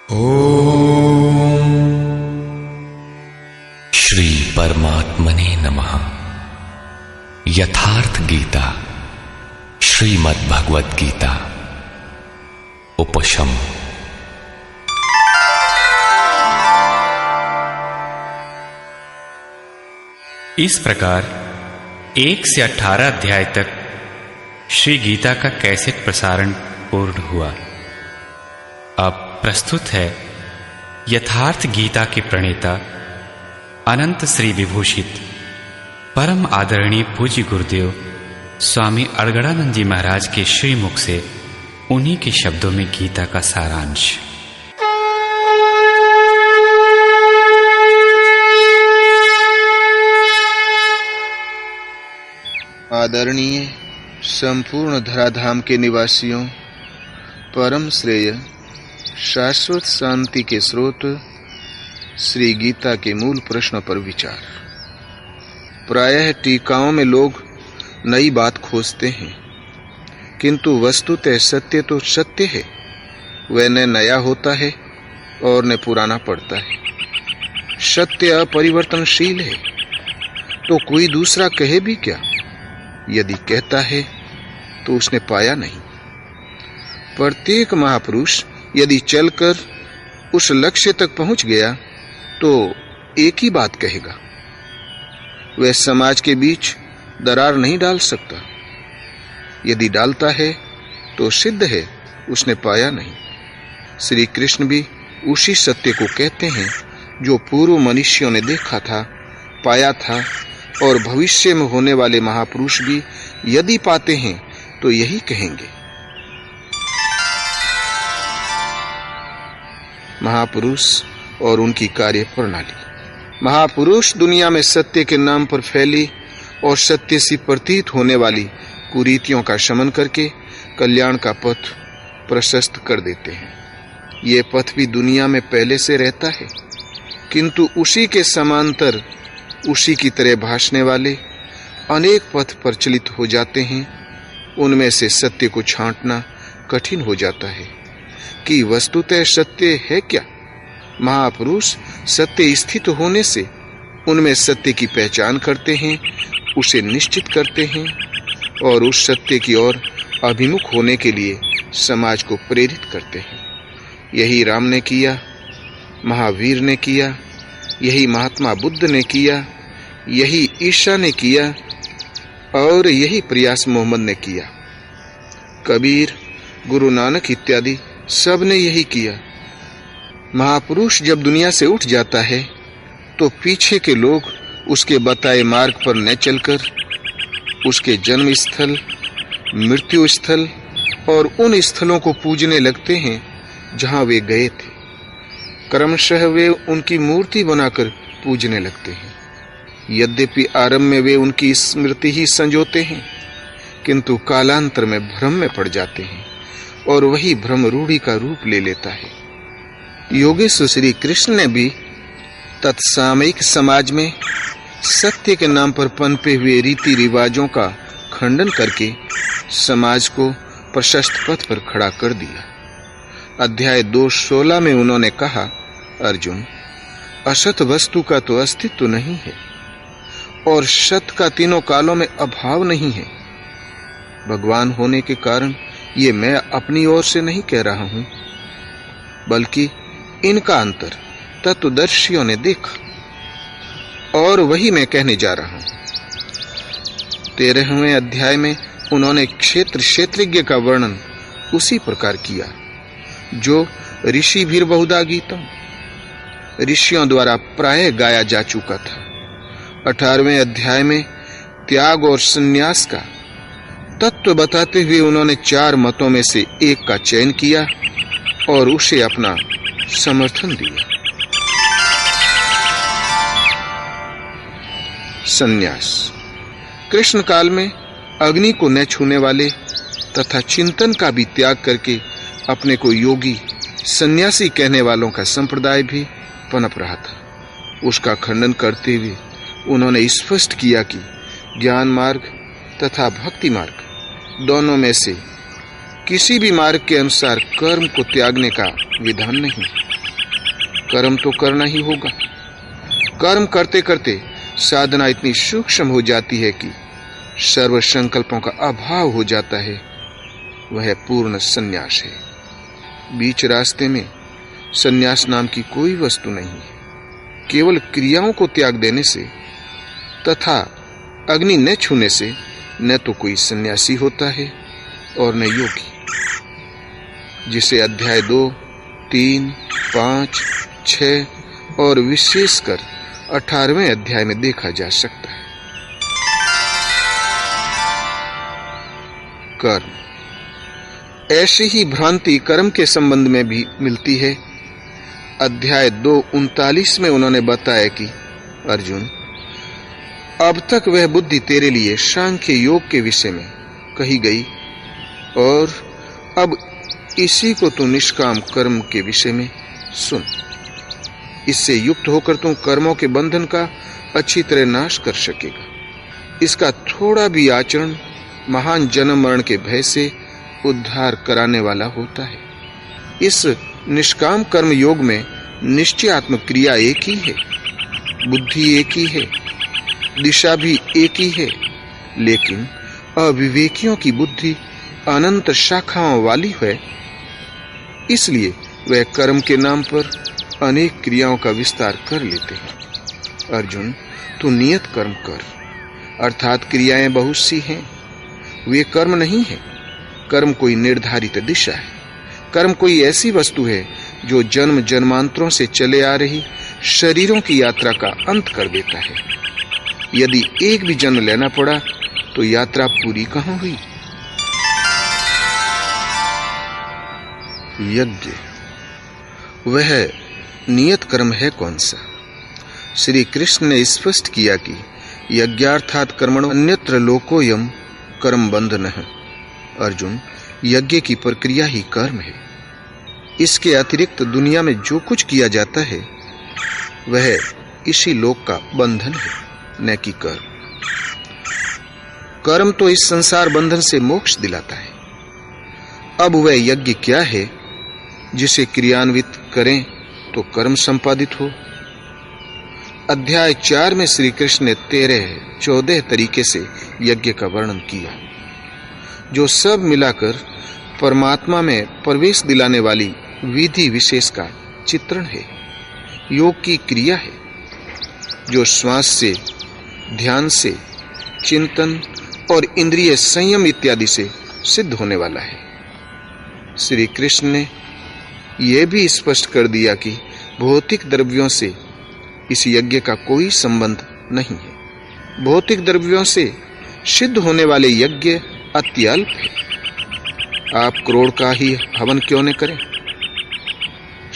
ओम श्री परमात्मने नमः। यथार्थ गीता श्रीमद् भगवद गीता उपशम। इस प्रकार 1 से 18 अध्याय तक श्री गीता का कैसेट प्रसारण पूर्ण हुआ। अब प्रस्तुत है यथार्थ गीता के प्रणेता अनंत श्री विभूषित परम आदरणीय पूज्य गुरुदेव स्वामी अड़गड़ानंद जी महाराज के श्रीमुख से उन्हीं के शब्दों में गीता का सारांश। आदरणीय संपूर्ण धराधाम के निवासियों, परम श्रेय शाश्वत शांति के स्रोत श्री गीता के मूल प्रश्न पर विचार। प्रायः टीकाओं में लोग नई बात खोजते हैं, किंतु वस्तुतः सत्य तो सत्य है। वह न नया होता है और न पुराना पड़ता है। सत्य अपरिवर्तनशील है, तो कोई दूसरा कहे भी क्या? यदि कहता है तो उसने पाया नहीं। प्रत्येक महापुरुष यदि चलकर उस लक्ष्य तक पहुंच गया तो एक ही बात कहेगा। वह समाज के बीच दरार नहीं डाल सकता। यदि डालता है तो सिद्ध है उसने पाया नहीं। श्री कृष्ण भी उसी सत्य को कहते हैं जो पूर्व मनुष्यों ने देखा था, पाया था, और भविष्य में होने वाले महापुरुष भी यदि पाते हैं तो यही कहेंगे। महापुरुष और उनकी कार्य प्रणाली। महापुरुष दुनिया में सत्य के नाम पर फैली और सत्य से प्रतीत होने वाली कुरीतियों का शमन करके कल्याण का पथ प्रशस्त कर देते हैं। ये पथ भी दुनिया में पहले से रहता है, किंतु उसी के समांतर उसी की तरह भासने वाले अनेक पथ प्रचलित हो जाते हैं। उनमें से सत्य को छांटना कठिन हो जाता है कि वस्तुतः सत्य है क्या। महापुरुष सत्य स्थित होने से उनमें सत्य की पहचान करते हैं, उसे निश्चित करते हैं और उस सत्य की ओर अभिमुख होने के लिए समाज को प्रेरित करते हैं। यही राम ने किया, महावीर ने किया, यही महात्मा बुद्ध ने किया, यही ईशा ने किया और यही प्रयास मोहम्मद ने किया। कबीर, गुरु नानक इत्यादि सब ने यही किया। महापुरुष जब दुनिया से उठ जाता है तो पीछे के लोग उसके बताए मार्ग पर न चलकर उसके जन्म स्थल, मृत्यु स्थल और उन स्थलों को पूजने लगते हैं जहां वे गए थे। क्रमशः वे उनकी मूर्ति बनाकर पूजने लगते हैं। यद्यपि आरंभ में वे उनकी स्मृति ही संजोते हैं, किंतु कालांतर में भ्रम में पड़ जाते हैं और वही भ्रम रूढ़ी का रूप ले लेता है। योगेश्वर श्री कृष्ण ने भी तत्सामयिक समाज में सत्य के नाम पर पनपे हुए रीति रिवाजों का खंडन करके समाज को प्रशस्त पथ पर खड़ा कर दिया। अध्याय 2:16 में उन्होंने कहा, अर्जुन, असत वस्तु का तो अस्तित्व नहीं है और सत का तीनों कालों में अभाव नहीं है। भगवान होने के कारण ये मैं अपनी ओर से नहीं कह रहा हूं, बल्कि इनका अंतर तत्वदर्शियों ने देखा और वही मैं कहने जा रहा हूं। 13वें अध्याय में उन्होंने क्षेत्रज्ञ का वर्णन उसी प्रकार किया जो ऋषि भीर बहुधा गीतम ऋषियों द्वारा प्राय गाया जा चुका था। 18वें अध्याय में त्याग और संन्यास का तत्व बताते हुए उन्होंने 4 मतों में से एक का चयन किया और उसे अपना समर्थन दिया। संन्यास। कृष्ण काल में अग्नि को न छूने वाले तथा चिंतन का भी त्याग करके अपने को योगी सन्यासी कहने वालों का संप्रदाय भी पनप रहा था। उसका खंडन करते हुए उन्होंने स्पष्ट किया कि ज्ञान मार्ग तथा भक्ति मार्ग दोनों में से किसी भी मार्ग के अनुसार कर्म को त्यागने का विधान नहीं। कर्म तो करना ही होगा। कर्म करते करते साधना इतनी सूक्ष्म हो जाती है कि सर्व संकल्पों का अभाव हो जाता है। वह पूर्ण संन्यास है। बीच रास्ते में संन्यास नाम की कोई वस्तु नहीं है। केवल क्रियाओं को त्याग देने से तथा अग्नि न छूने से न तो कोई सन्यासी होता है और न योगी, जिसे अध्याय 2, 3, 5, 6 और विशेषकर 18वें अध्याय में देखा जा सकता है। कर्म। ऐसी ही भ्रांति कर्म के संबंध में भी मिलती है। अध्याय 2:39 में उन्होंने बताया कि अर्जुन, अब तक वह बुद्धि तेरे लिए सांख्य योग के विषय में कही गई और अब इसी को तू निष्काम कर्म के विषय में सुन। इससे युक्त होकर तू कर्मों के बंधन का अच्छी तरह नाश कर सकेगा। इसका थोड़ा भी आचरण महान जन्म मरण के भय से उद्धार कराने वाला होता है। इस निष्काम कर्म योग में निश्चयात्मक क्रिया एक ही है, बुद्धि एक ही है, दिशा भी एक ही है, लेकिन अविवेकियों की बुद्धि अनंत शाखाओं वाली है। इसलिए वह कर्म के नाम पर अनेक क्रियाओं का विस्तार कर लेते हैं। अर्जुन, तू नियत कर्म कर, अर्थात क्रियाएं बहुत सी हैं, वे कर्म नहीं है। कर्म कोई निर्धारित दिशा है। कर्म कोई ऐसी वस्तु है जो जन्म जन्मांतरों से चले आ रही शरीरों की यात्रा का अंत कर देता है। यदि एक भी जन्म लेना पड़ा तो यात्रा पूरी कहां हुई? यज्ञ, वह नियत कर्म है कौन सा? श्री कृष्ण ने स्पष्ट किया कि यज्ञार्थात कर्मणो अन्यत्र लोकोयम कर्म बंधनः। अर्जुन, यज्ञ की प्रक्रिया ही कर्म है। इसके अतिरिक्त दुनिया में जो कुछ किया जाता है वह इसी लोक का बंधन है, न कि कर्म। कर्म तो इस संसार बंधन से मोक्ष दिलाता है। अब वह यज्ञ क्या है जिसे क्रियान्वित करें तो कर्म संपादित हो? अध्याय 4 में श्री कृष्ण ने 13-14 तरीके से यज्ञ का वर्णन किया, जो सब मिलाकर परमात्मा में प्रवेश दिलाने वाली विधि विशेष का चित्रण है। योग की क्रिया है जो श्वास से, ध्यान से, चिंतन और इंद्रिय संयम इत्यादि से सिद्ध होने वाला है। श्री कृष्ण ने यह भी स्पष्ट कर दिया कि भौतिक द्रव्यों से इस यज्ञ का कोई संबंध नहीं है। भौतिक द्रव्यों से सिद्ध होने वाले यज्ञ अत्यल्प है। आप करोड़ का ही हवन क्यों न करें?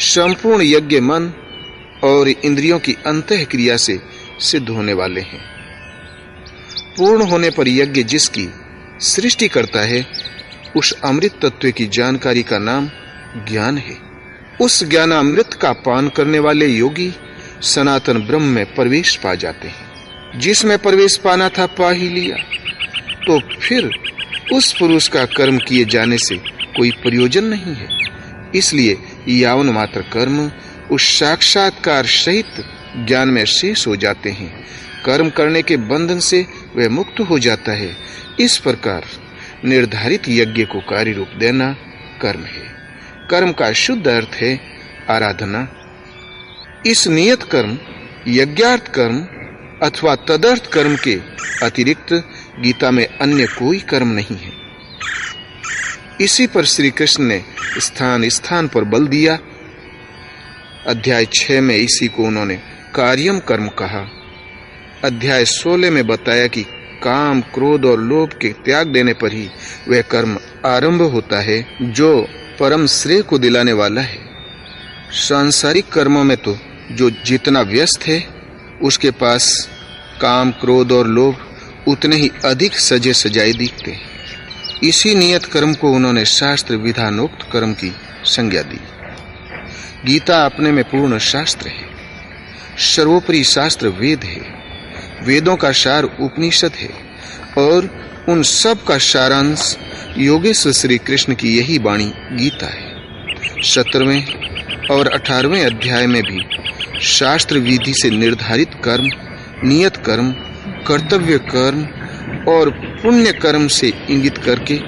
संपूर्ण यज्ञ मन और इंद्रियों की अंतः क्रिया से सिद्ध होने वाले हैं। पूर्ण होने पर यज्ञ जिसकी सृष्टि करता है, उस अमृत तत्व की जानकारी का नाम ज्ञान है। उस ज्ञानामृत का पान करने वाले योगी सनातन ब्रह्म में प्रवेश पा जाते हैं। जिसमें प्रवेश पाना था पा ही लिया, तो फिर उस पुरुष का कर्म किए जाने से कोई प्रयोजन नहीं है। इसलिए यावन मात्र कर्म उस साक्षात्कार सहित ज्ञान में शेष हो जाते हैं। कर्म करने के बंधन से वह मुक्त हो जाता है। इस प्रकार निर्धारित यज्ञ को कार्य रूप देना कर्म है। कर्म का शुद्ध अर्थ है आराधना। इस नियत कर्म, यज्ञार्थ कर्म अथवा तदर्थ कर्म के अतिरिक्त गीता में अन्य कोई कर्म नहीं है। इसी पर श्री कृष्ण ने स्थान स्थान पर बल दिया। अध्याय 6 में इसी को उन्होंने कार्यम कर्म कहा। अध्याय 16 में बताया कि काम, क्रोध और लोभ के त्याग देने पर ही वह कर्म आरंभ होता है जो परम श्रेय को दिलाने वाला है। सांसारिक कर्मों में तो जो जितना व्यस्त है, उसके पास काम, क्रोध और लोभ उतने ही अधिक सजे सजाए दिखते हैं। इसी नियत कर्म को उन्होंने शास्त्र विधानोक्त कर्म की संज्ञा दी। गीता अपने में पूर्ण शास्त्र है। सर्वोपरि शास्त्र वेद है। वेदों का सार उपनिषद है और उन सब का सारांश योगेश्वर श्री कृष्ण की यही वाणी गीता है। 17वें और 18वें अध्याय में भी शास्त्र विधि से निर्धारित कर्म, नियत कर्म, कर्तव्य कर्म और पुण्य कर्म से इंगित करके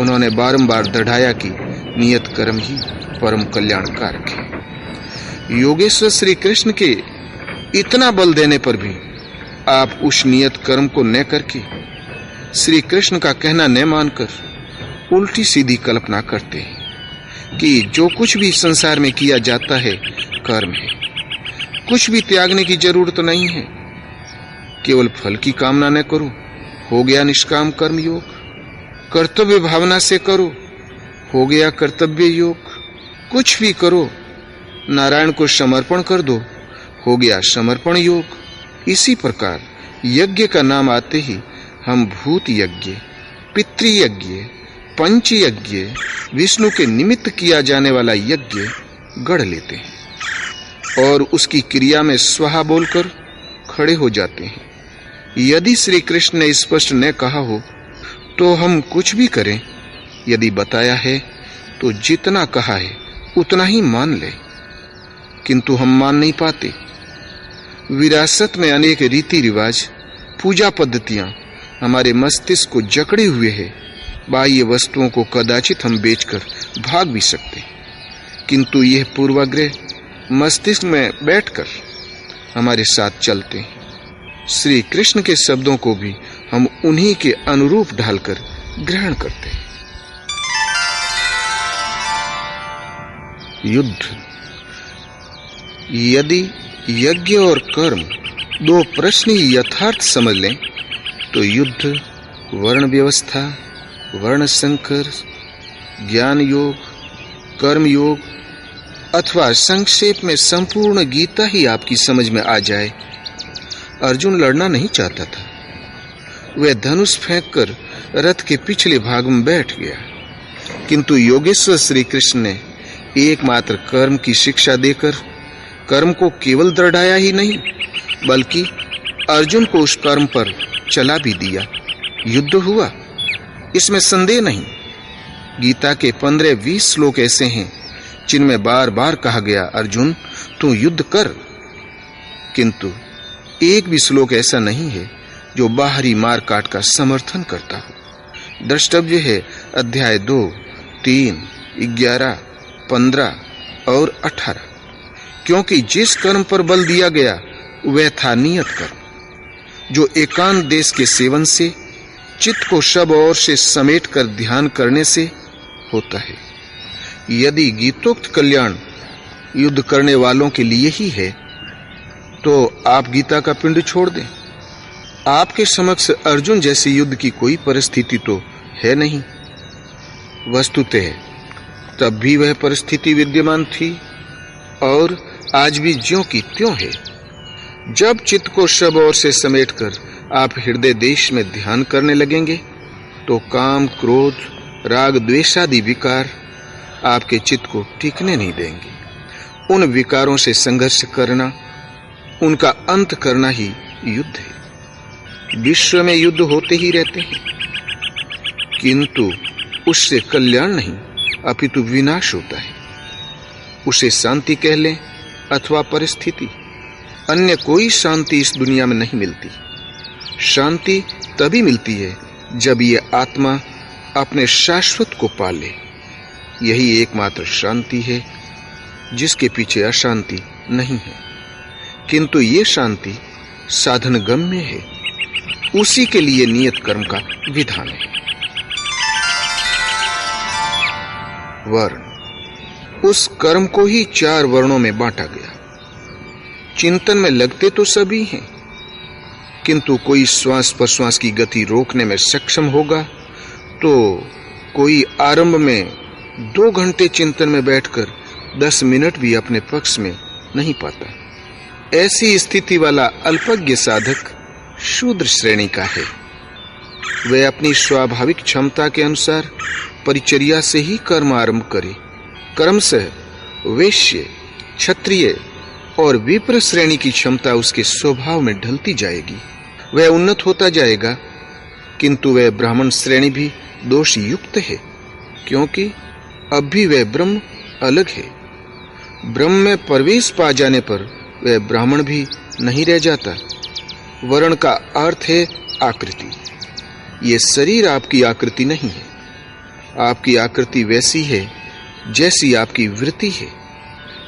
उन्होंने बारंबार दृढ़ाया कि नियत कर्म ही परम कल्याणकारक है। योगेश्वर श्री कृष्ण के इतना बल देने पर भी आप उस नियत कर्म को न करके श्री कृष्ण का कहना न मानकर उल्टी सीधी कल्पना करते हैं कि जो कुछ भी संसार में किया जाता है कर्म है, कुछ भी त्यागने की जरूरत नहीं है, केवल फल की कामना न करो, हो गया निष्काम कर्म योग, कर्तव्य भावना से करो, हो गया कर्तव्य योग, कुछ भी करो, नारायण को समर्पण कर दो, हो गया समर्पण योग। इसी प्रकार यज्ञ का नाम आते ही हम भूत यज्ञ, पितृयज्ञ, पंच यज्ञ, विष्णु के निमित्त किया जाने वाला यज्ञ गढ़ लेते हैं और उसकी क्रिया में स्वाहा बोलकर खड़े हो जाते हैं। यदि श्री कृष्ण ने स्पष्ट न कहा हो तो हम कुछ भी करें, यदि बताया है तो जितना कहा है उतना ही मान ले, किंतु हम मान नहीं पाते। विरासत में अनेक रीति रिवाज, पूजा पद्धतियां हमारे मस्तिष्क को जकड़े हुए हैं। बाह्य वस्तुओं को कदाचित हम बेचकर भाग भी सकते हैं, किंतु यह पूर्वाग्रह मस्तिष्क में बैठकर हमारे साथ चलते हैं। श्री कृष्ण के शब्दों को भी हम उन्हीं के अनुरूप ढालकर ग्रहण करते हैं। युद्ध। यदि यज्ञ और कर्म दो प्रश्न ही यथार्थ समझ लें तो युद्ध, वर्ण व्यवस्था, वर्ण संकर, ज्ञान योग, कर्म योग अथवा संक्षेप में संपूर्ण गीता ही आपकी समझ में आ जाए। अर्जुन लड़ना नहीं चाहता था, वह धनुष फेंककर रथ के पिछले भाग में बैठ गया, किंतु योगेश्वर श्री कृष्ण ने एकमात्र कर्म की शिक्षा देकर कर्म को केवल दृढ़ाया ही नहीं, बल्कि अर्जुन को उस कर्म पर चला भी दिया। युद्ध हुआ, इसमें संदेह नहीं। गीता के 15-20 श्लोक ऐसे हैं जिनमें बार बार कहा गया, अर्जुन तू युद्ध कर, किंतु एक भी श्लोक ऐसा नहीं है जो बाहरी मार काट का समर्थन करता हो। द्रष्टव्य है अध्याय 2, 3, 11, 15 और 18, क्योंकि जिस कर्म पर बल दिया गया वह था नियत कर्म, जो एकांत देश के सेवन से, चित्त को सब ओर से समेट कर ध्यान करने से होता है। यदि गीतोक्त कल्याण युद्ध करने वालों के लिए ही है तो आप गीता का पिंड छोड़ दें। आपके समक्ष अर्जुन जैसे युद्ध की कोई परिस्थिति तो है नहीं। वस्तुतः तब भी वह परिस्थिति विद्यमान थी और आज भी ज्यों की त्यों है। जब चित्त को सब ओर से समेटकर आप हृदय देश में ध्यान करने लगेंगे तो काम, क्रोध, राग, द्वेष आदि विकार आपके चित्त को टिकने नहीं देंगे। उन विकारों से संघर्ष करना, उनका अंत करना ही युद्ध है। विश्व में युद्ध होते ही रहते हैं, किंतु उससे कल्याण नहीं अपितु विनाश होता है। उसे शांति कह लें अथवा परिस्थिति, अन्य कोई शांति इस दुनिया में नहीं मिलती। शांति तभी मिलती है जब ये आत्मा अपने शाश्वत को पाले। यही एकमात्र शांति है जिसके पीछे अशांति नहीं है, किंतु ये शांति साधन गम्य है। उसी के लिए नियत कर्म का विधान है। वर्ण। उस कर्म को ही 4 वर्णों में बांटा गया। चिंतन में लगते तो सभी हैं, किंतु कोई श्वास प्रश्वास की गति रोकने में सक्षम होगा तो कोई आरंभ में 2 घंटे चिंतन में बैठकर 10 मिनट भी अपने पक्ष में नहीं पाता। ऐसी स्थिति वाला अल्पज्ञ साधक शूद्र श्रेणी का है। वह अपनी स्वाभाविक क्षमता के अनुसार परिचर्या से ही कर्म आरंभ करे। क्रमशः वैश्य, क्षत्रिय और विप्र श्रेणी की क्षमता उसके स्वभाव में ढलती जाएगी। वह उन्नत होता जाएगा, किंतु वह ब्राह्मण श्रेणी भी दोष युक्त है, क्योंकि अब भी वह ब्रह्म अलग है। ब्रह्म में प्रवेश पा जाने पर वह ब्राह्मण भी नहीं रह जाता। वर्ण का अर्थ है आकृति। ये शरीर आपकी आकृति नहीं है। आपकी आकृति वैसी है जैसी आपकी वृत्ति है।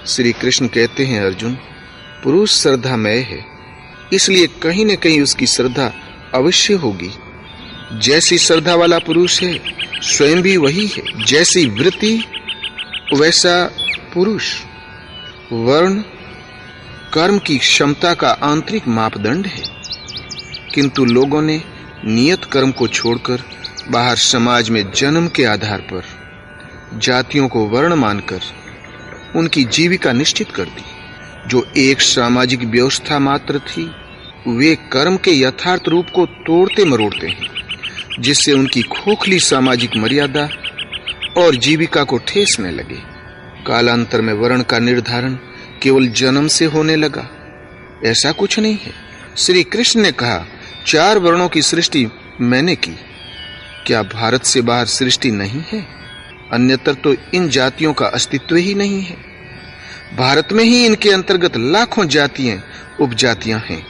श्री कृष्ण कहते हैं, अर्जुन, पुरुष श्रद्धामय है, इसलिए कहीं न कहीं उसकी श्रद्धा अवश्य होगी। जैसी श्रद्धा वाला पुरुष है, स्वयं भी वही है। जैसी वृत्ति वैसा पुरुष। वर्ण कर्म की क्षमता का आंतरिक मापदंड है, किंतु लोगों ने नियत कर्म को छोड़कर बाहर समाज में जन्म के आधार पर जातियों को वर्ण मानकर उनकी जीविका निश्चित कर दी। जो एक सामाजिक व्यवस्था मात्र थी, वे कर्म के यथार्थ रूप को तोड़ते मरोड़ते हैं, जिससे उनकी खोखली सामाजिक मर्यादा और जीविका को ठेस न लगे। कालांतर में वर्ण का निर्धारण केवल जन्म से होने लगा, ऐसा कुछ नहीं है। श्री कृष्ण ने कहा, 4 वर्णों की सृष्टि मैंने की। क्या भारत से बाहर सृष्टि नहीं है? अन्यत्र तो इन जातियों का अस्तित्व ही नहीं है। भारत में ही इनके अंतर्गत लाखों जातियां उपजातियां हैं।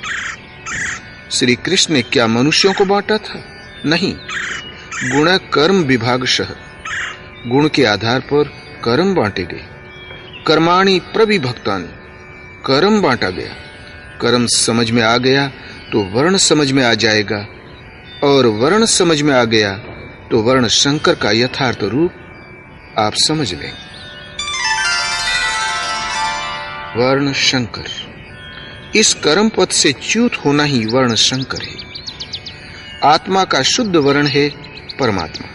श्री कृष्ण ने क्या मनुष्यों को बांटा था? नहीं। गुण कर्म विभागशः, गुण के आधार पर कर्म बांटे गए। कर्माणि प्रविभक्तानि, कर्म बांटा गया। कर्म समझ में आ गया तो वर्ण समझ में आ जाएगा, और वर्ण समझ में आ गया तो वर्ण शंकर का यथार्थ रूप आप समझ लें। वर्ण शंकर, इस कर्म पथ से च्युत होना ही वर्ण शंकर है। आत्मा का शुद्ध वर्ण है परमात्मा।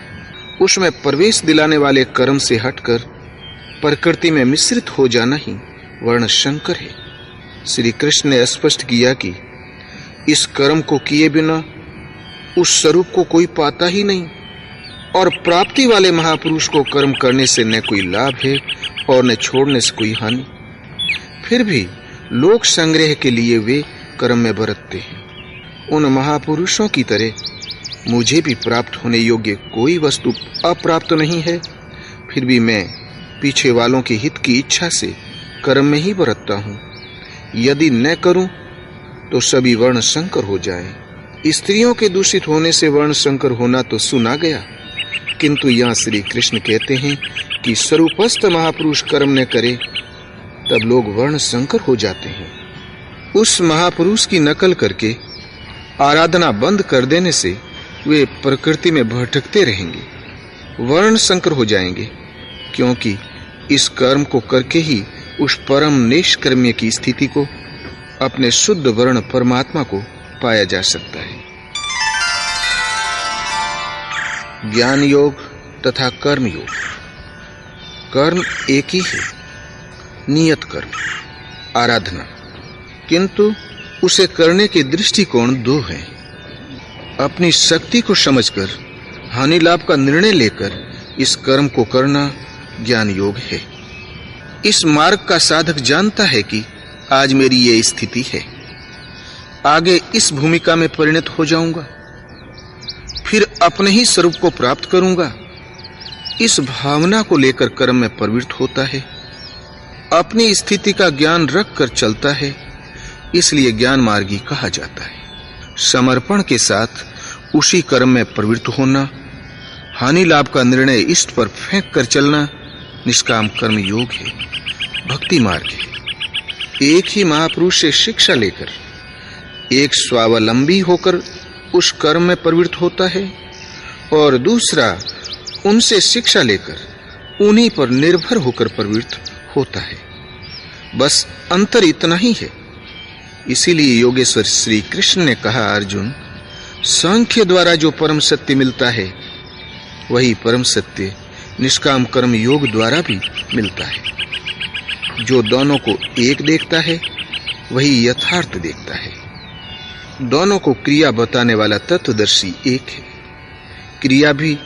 उसमें प्रवेश दिलाने वाले कर्म से हटकर प्रकृति में मिश्रित हो जाना ही वर्ण शंकर है। श्री कृष्ण ने स्पष्ट किया कि इस कर्म को किए बिना उस स्वरूप को कोई पाता ही नहीं, और प्राप्ति वाले महापुरुष को कर्म करने से न कोई लाभ है और न छोड़ने से कोई हानि। फिर भी लोक संग्रह के लिए वे कर्म में बरतते हैं। उन महापुरुषों की तरह मुझे भी प्राप्त होने योग्य कोई वस्तु अप्राप्त नहीं है, फिर भी मैं पीछे वालों के हित की इच्छा से कर्म में ही बरतता हूँ। यदि न करूं तो सभी वर्ण संकर हो जाएं। स्त्रियों के दूषित होने से वर्ण संकर होना तो सुना गया, किंतु यहाँ श्री कृष्ण कहते हैं कि स्वरूपस्थ महापुरुष कर्म न करे तब लोग वर्ण संकर हो जाते हैं। उस महापुरुष की नकल करके आराधना बंद कर देने से वे प्रकृति में भटकते रहेंगे, वर्ण संकर हो जाएंगे, क्योंकि इस कर्म को करके ही उस परम निष्कर्म्य की स्थिति को, अपने शुद्ध वर्ण परमात्मा को पाया जा सकता है। ज्ञान योग तथा कर्म योग। कर्म एक ही है, नियत कर्म, आराधना, किंतु उसे करने के दृष्टिकोण 2 हैं। अपनी शक्ति को समझकर हानि लाभ का निर्णय लेकर इस कर्म को करना ज्ञान योग है। इस मार्ग का साधक जानता है कि आज मेरी ये स्थिति है, आगे इस भूमिका में परिणत हो जाऊंगा, फिर अपने ही स्वरूप को प्राप्त करूंगा। इस भावना को लेकर कर्म में प्रवृत्त होता है, अपनी स्थिति का ज्ञान रख कर चलता है, इसलिए ज्ञान मार्गी कहा जाता है। समर्पण के साथ उसी कर्म में प्रवृत्त होना, हानि लाभ का निर्णय इष्ट पर फेंक कर चलना निष्काम कर्म योग है, भक्ति मार्ग है। एक ही महापुरुष से शिक्षा लेकर एक स्वावलंबी होकर उस कर्म में प्रवृत्त होता है, और दूसरा उनसे शिक्षा लेकर उन्हीं पर निर्भर होकर प्रवृत्त होता है। बस अंतर इतना ही है। इसीलिए योगेश्वर श्री कृष्ण ने कहा, अर्जुन, सांख्य द्वारा जो परम सत्य मिलता है वही परम सत्य निष्काम कर्म योग द्वारा भी मिलता है। जो दोनों को एक देखता है वही यथार्थ देखता है। दोनों को क्रिया बताने वाला तत्वदर्शी एक है। क्रिया भी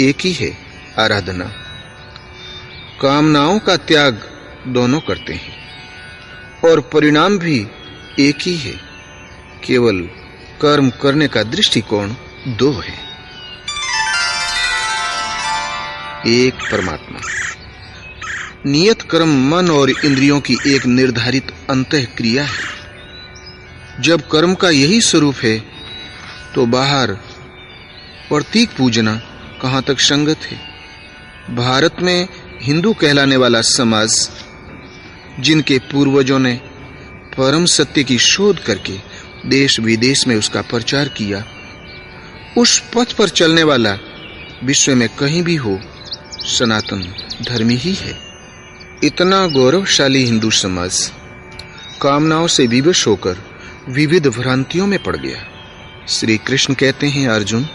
एक ही है, आराधना। कामनाओं का त्याग दोनों करते हैं, और परिणाम भी एक ही है, केवल कर्म करने का दृष्टिकोण 2 है। एक परमात्मा। नियत कर्म मन और इंद्रियों की एक निर्धारित अंतः क्रिया है। जब कर्म का यही स्वरूप है तो बाहर प्रतीक पूजना कहां तक संगत है। भारत में हिंदू कहलाने वाला समाज, जिनके पूर्वजों ने परम सत्य की शोध करके देश विदेश में उसका प्रचार किया, उस पथ पर चलने वाला विश्व में कहीं भी हो सनातन धर्मी ही है। इतना गौरवशाली हिंदू समाज कामनाओं से विवश होकर विविध भ्रांतियों में पड़ गया। श्री कृष्ण कहते हैं, अर्जुन,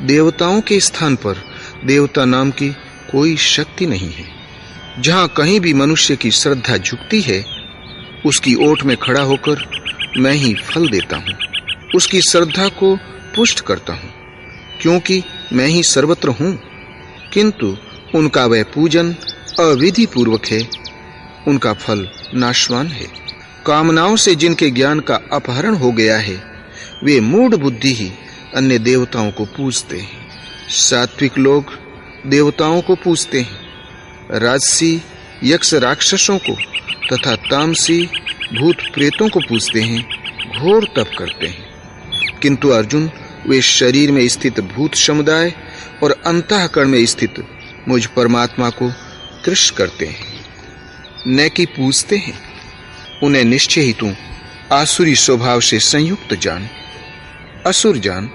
देवताओं के स्थान पर देवता नाम की कोई शक्ति नहीं है। जहां कहीं भी मनुष्य की श्रद्धा झुकती है, उसकी ओट में खड़ा होकर मैं ही फल देता हूं, उसकी श्रद्धा को पुष्ट करता हूं, क्योंकि मैं ही सर्वत्र हूं। किंतु उनका वह पूजन अविधि पूर्वक है, उनका फल नाशवान है। कामनाओं से जिनके ज्ञान का अपहरण हो गया है, वे मूढ़ बुद्धि ही अन्य देवताओं को पूजते हैं। सात्विक लोग देवताओं को पूजते हैं, राजसी यक्ष राक्षसों को तथा तामसी भूत प्रेतों को पूजते हैं, घोर तप करते हैं। किंतु अर्जुन, वे शरीर में स्थित भूत समुदाय और अंतःकरण में स्थित मुझ परमात्मा को कृष्ण करते हैं, न कि पूजते हैं। उन्हें निश्चय ही तू आसुरी स्वभाव से संयुक्त जान, असुर जान।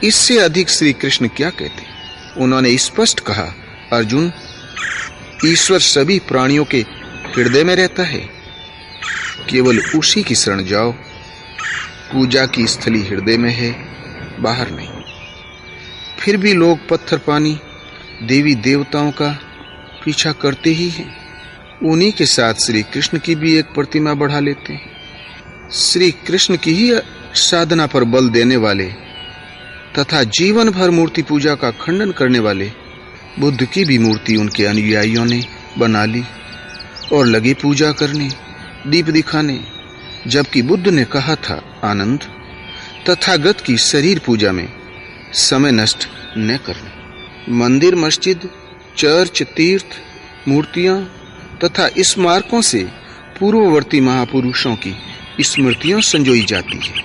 इससे अधिक श्री कृष्ण क्या कहते? उन्होंने स्पष्ट कहा, अर्जुन, ईश्वर सभी प्राणियों के हृदय में रहता है, केवल उसी की शरण जाओ। पूजा की स्थली हृदय में है, बाहर नहीं। फिर भी लोग पत्थर पानी देवी देवताओं का पीछा करते ही हैं। उन्हीं के साथ श्री कृष्ण की भी एक प्रतिमा बढ़ा लेते हैं। श्री कृष्ण की ही साधना पर बल देने वाले तथा जीवन भर मूर्ति पूजा का खंडन करने वाले बुद्ध की भी मूर्ति उनके अनुयायियों ने बना ली और लगे पूजा करने, दीप दिखाने। जबकि बुद्ध ने कहा था, आनंद, तथागत की शरीर पूजा में समय नष्ट न करना। मंदिर, मस्जिद, चर्च, तीर्थ, मूर्तियां तथा स्मारकों से पूर्ववर्ती महापुरुषों की स्मृतियां संजोई जाती है,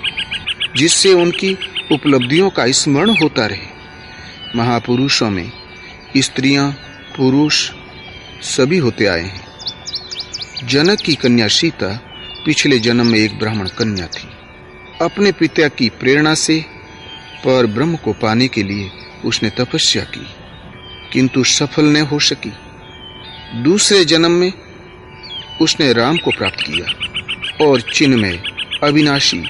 जिससे उनकी उपलब्धियों का स्मरण होता रहे। महापुरुषों में स्त्रियां, पुरुष सभी होते आए हैं। जनक की कन्या सीता पिछले जन्म में एक ब्राह्मण कन्या थी। अपने पिता की प्रेरणा से पर ब्रह्म को पाने के लिए उसने तपस्या की, किंतु सफल न हो सकी। दूसरे जन्म में उसने राम को प्राप्त किया और चिन्मय, अविनाशी,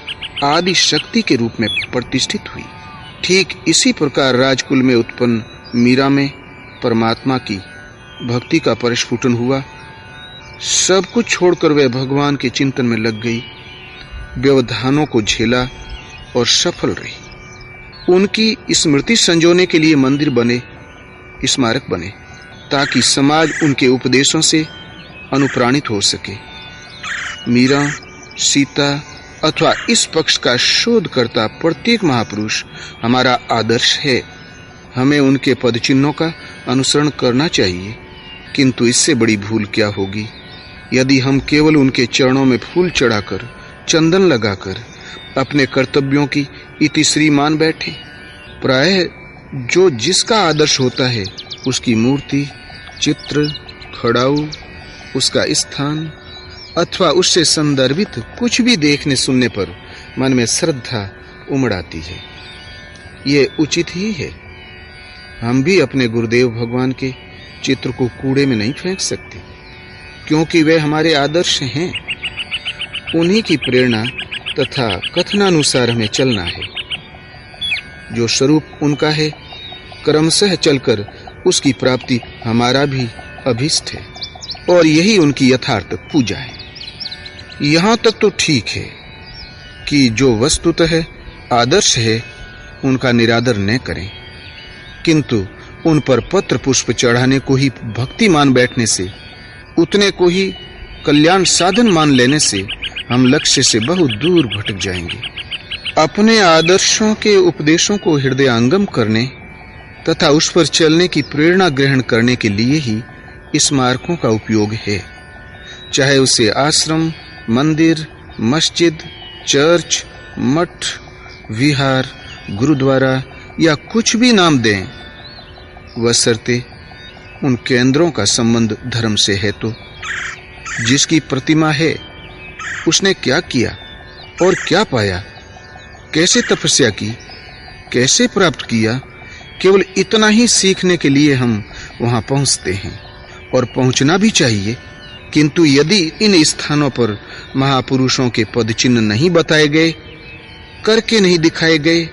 आदि शक्ति के रूप में प्रतिष्ठित हुई। ठीक इसी प्रकार राजकुल में उत्पन्न मीरा में परमात्मा की भक्ति का परिस्फुटन हुआ। सब कुछ छोड़कर वह भगवान के चिंतन में लग गई, व्यवधानों को झेला और सफल रही। उनकी स्मृति संजोने के लिए मंदिर बने, स्मारक बने, ताकि समाज उनके उपदेशों से अनुप्राणित हो सके। मीरा, सीता अथवा इस पक्ष का शोध करता प्रत्येक महापुरुष हमारा आदर्श है। हमें उनके पद चिन्हों का अनुसरण करना चाहिए। किंतु इससे बड़ी भूल क्या होगी यदि हम केवल उनके चरणों में फूल चढ़ाकर, चंदन लगाकर अपने कर्तव्यों की इतिश्री मान बैठे। प्रायः जो जिसका आदर्श होता है, उसकी मूर्ति, चित्र, खड़ाऊ, उसका स्थान अथवा उससे संदर्भित कुछ भी देखने सुनने पर मन में श्रद्धा उमड़ आती है। ये उचित ही है। हम भी अपने गुरुदेव भगवान के चित्र को कूड़े में नहीं फेंक सकते, क्योंकि वे हमारे आदर्श हैं। उन्हीं की प्रेरणा तथा कथनानुसार हमें चलना है। जो स्वरूप उनका है, क्रमशः चलकर उसकी प्राप्ति हमारा भी अभीष्ट है, और यही उनकी यथार्थ पूजा है। यहाँ तक तो ठीक है कि जो वस्तुतः आदर्श है उनका निरादर न करें, किंतु उन पर पत्र पुष्प चढ़ाने को ही भक्ति मान बैठने से, उतने को ही कल्याण साधन मान लेने से हम लक्ष्य से बहुत दूर भटक जाएंगे। अपने आदर्शों के उपदेशों को हृदयांगम करने तथा उस पर चलने की प्रेरणा ग्रहण करने के लिए ही स्मारकों का उपयोग है, चाहे उसे आश्रम, मंदिर, मस्जिद, चर्च, मठ, विहार, गुरुद्वारा या कुछ भी नाम दें, बशर्ते उन केंद्रों का संबंध धर्म से है। तो जिसकी प्रतिमा है उसने क्या किया और क्या पाया, कैसे तपस्या की, कैसे प्राप्त किया, केवल इतना ही सीखने के लिए हम वहां पहुंचते हैं और पहुंचना भी चाहिए। किंतु यदि इन स्थानों पर महापुरुषों के पद चिन्ह नहीं बताए गए, करके नहीं दिखाए गए,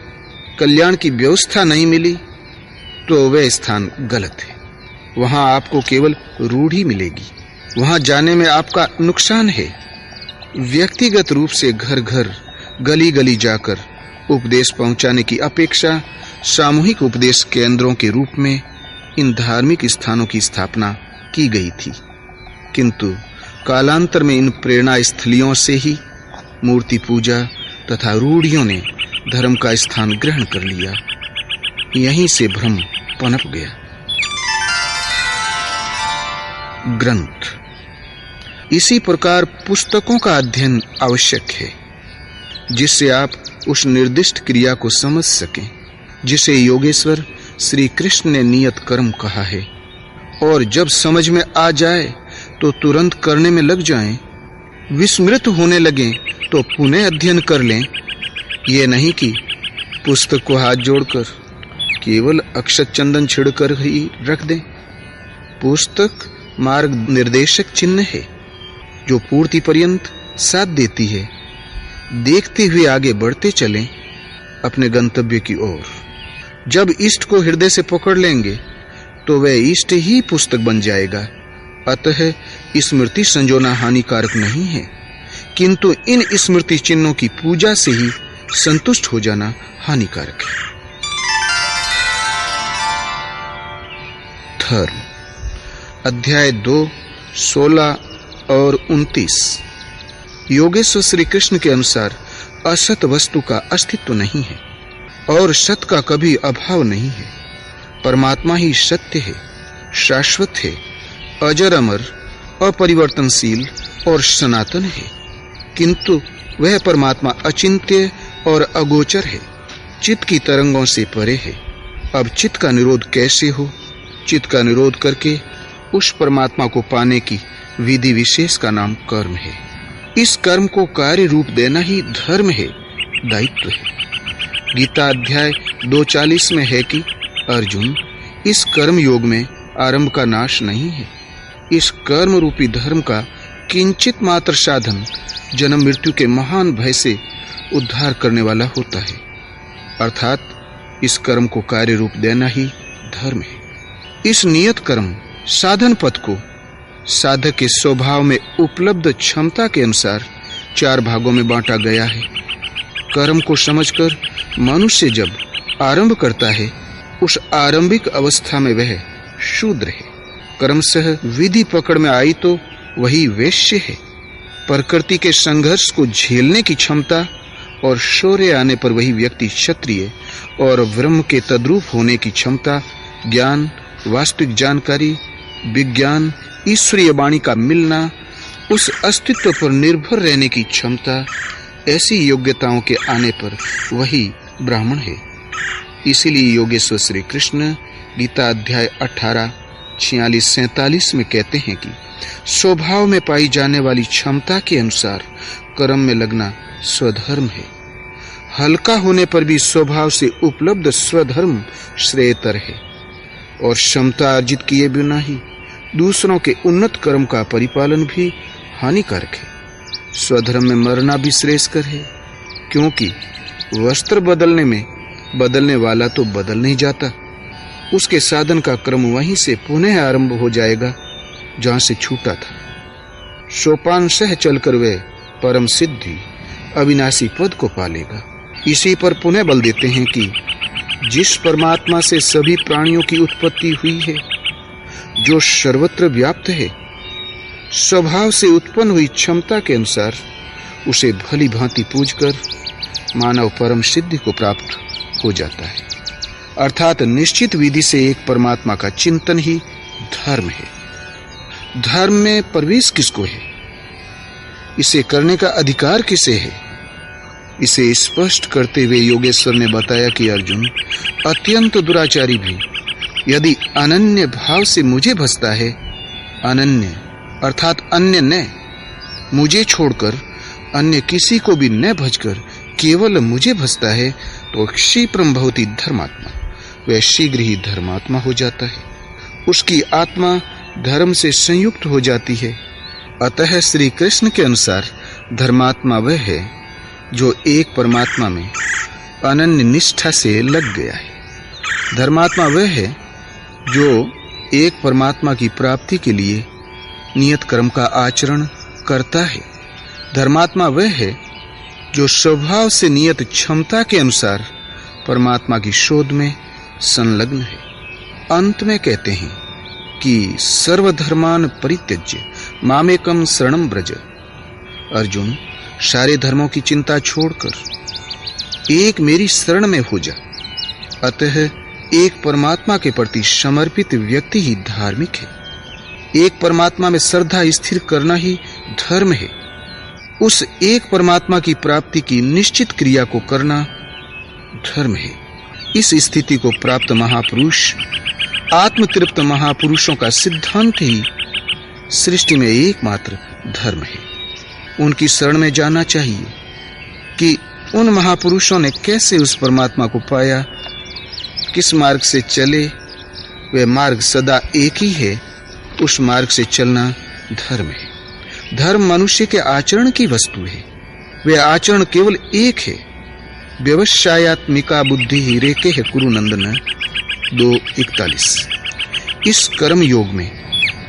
कल्याण की व्यवस्था नहीं मिली, तो वह स्थान गलत है। वहां आपको केवल रूढ़ी मिलेगी, वहां जाने में आपका नुकसान है। व्यक्तिगत रूप से घर घर, गली गली जाकर उपदेश पहुंचाने की अपेक्षा सामूहिक उपदेश केंद्रों के रूप में इन धार्मिक स्थानों की स्थापना की गई थी। किंतु कालांतर में इन प्रेरणा स्थलियों से ही मूर्ति पूजा तथा रूढ़ियों ने धर्म का स्थान ग्रहण कर लिया। यहीं से भ्रम पनप गया। ग्रंथ। इसी प्रकार पुस्तकों का अध्ययन आवश्यक है, जिससे आप उस निर्दिष्ट क्रिया को समझ सकें जिसे योगेश्वर श्री कृष्ण ने नियत कर्म कहा है, और जब समझ में आ जाए तो तुरंत करने में लग जाएं। विस्मृत होने लगें तो पुनः अध्ययन कर लें। ये नहीं कि पुस्तक को हाथ जोड़कर केवल अक्षत चंदन छिड़कर ही रख दें। पुस्तक मार्ग निर्देशक चिन्ह है जो पूर्ति पर्यंत साथ देती है। देखते हुए आगे बढ़ते चलें अपने गंतव्य की ओर। जब इष्ट को हृदय से पकड़ लेंगे तो वह इष्ट ही पुस्तक बन जाएगा। अतः स्मृति संजोना हानिकारक नहीं है, किंतु इन स्मृति चिन्हों की पूजा से ही संतुष्ट हो जाना हानिकारक है। धर्म। अध्याय 2, 16 और 29। योगेश्वर श्री कृष्ण के अनुसार असत वस्तु का अस्तित्व नहीं है और सत का कभी अभाव नहीं है। परमात्मा ही सत्य है, शाश्वत है, अजर अमर, अपरिवर्तनशील और सनातन है। किंतु वह परमात्मा अचिंत्य और अगोचर है, चित्त की तरंगों से परे है। अब चित्त का निरोध कैसे हो? चित्त का निरोध करके उस परमात्मा को पाने की विधि विशेष का नाम कर्म है। इस कर्म को कार्य रूप देना ही धर्म है, दायित्व है। गीता अध्याय 2:40 में है कि अर्जुन, इस कर्म योग में आरंभ का नाश नहीं है। इस कर्म रूपी धर्म का किंचित मात्र साधन जन्म मृत्यु के महान भय से उद्धार करने वाला होता है। अर्थात इस कर्म को कार्य रूप देना ही धर्म है। इस नियत कर्म साधन पथ को साधक के स्वभाव में उपलब्ध क्षमता के अनुसार 4 भागों में बांटा गया है। कर्म को समझकर मनुष्य जब आरंभ करता है, उस आरंभिक अवस्था में वह शूद्र है। कर्मशः विधि पकड़ में आई तो वही वैश्य है। प्रकृति के संघर्ष को झेलने की क्षमता और शौर्य आने पर वही व्यक्ति क्षत्रिय, और ब्रह्म के तद्रूप होने की क्षमता, ज्ञान, वास्तविक जानकारी, विज्ञान, ईश्वरीय वाणी का मिलना, उस अस्तित्व पर निर्भर रहने की क्षमता, ऐसी योग्यताओं के आने पर वही ब्राह्मण है। इसीलिए योगेश्वर श्री कृष्ण गीता अध्याय 18, 46-47 में कहते हैं कि स्वभाव में पाई जाने वाली क्षमता के अनुसार कर्म में लगना स्वधर्म है। हल्का होने पर भी स्वभाव से उपलब्ध स्वधर्म श्रेयतर है, और क्षमता अर्जित किए बिना ही दूसरों के उन्नत कर्म का परिपालन भी हानिकारक है। स्वधर्म में मरना भी श्रेयस्कर है, क्योंकि वस्त्र बदलने में बदलने वाला तो बदल नहीं जाता। उसके साधन का क्रम वहीं से पुनः आरंभ हो जाएगा जहां से छूटा था। सोपान सह चलकर वह परम सिद्धि अविनाशी पद को पालेगा। इसी पर पुनः बल देते हैं कि जिस परमात्मा से सभी प्राणियों की उत्पत्ति हुई है, जो सर्वत्र व्याप्त है, स्वभाव से उत्पन्न हुई क्षमता के अनुसार उसे भली भांति पूजकर मानव परम सिद्धि को प्राप्त हो जाता है। अर्थात निश्चित विधि से एक परमात्मा का चिंतन ही धर्म है। धर्म में प्रवेश किसको है? इसे करने का अधिकार किसे है? इसे स्पष्ट करते हुए योगेश्वर ने बताया कि अर्जुन, अत्यंत दुराचारी भी यदि अनन्य भाव से मुझे भजता है, अनन्य अर्थात अन्य न, मुझे छोड़कर अन्य किसी को भी न भजकर केवल मुझे भजता है, तो क्षिप्रम भवति धर्मात्मा, वह शीघ्र ही धर्मात्मा हो जाता है। उसकी आत्मा धर्म से संयुक्त हो जाती है। अतः श्री कृष्ण के अनुसार धर्मात्मा वह है जो एक परमात्मा में अनन्य निष्ठा से लग गया है। धर्मात्मा वह है जो एक परमात्मा की प्राप्ति के लिए नियत कर्म का आचरण करता है। धर्मात्मा वह है जो स्वभाव से नियत क्षमता के अनुसार परमात्मा की शोध में संलग्न है। अंत में कहते हैं कि सर्वधर्मान परित्यज्य मामेकम शरणं व्रज। अर्जुन, सारे धर्मों की चिंता छोड़कर एक मेरी शरण में हो जा। अतः एक परमात्मा के प्रति समर्पित व्यक्ति ही धार्मिक है। एक परमात्मा में श्रद्धा स्थिर करना ही धर्म है। उस एक परमात्मा की प्राप्ति की निश्चित क्रिया को करना धर्म है। इस स्थिति को प्राप्त महापुरुष, आत्मतृप्त महापुरुषों का सिद्धांत ही सृष्टि में एकमात्र धर्म है। उनकी शरण में जाना चाहिए कि उन महापुरुषों ने कैसे उस परमात्मा को पाया, किस मार्ग से चले। वह मार्ग सदा एक ही है। उस मार्ग से चलना धर्म है। धर्म मनुष्य के आचरण की वस्तु है। वह आचरण केवल एक है। व्यवसायत्मिका बुद्धि ही रेके है कुरु नंदन 2:41। इस कर्म योग में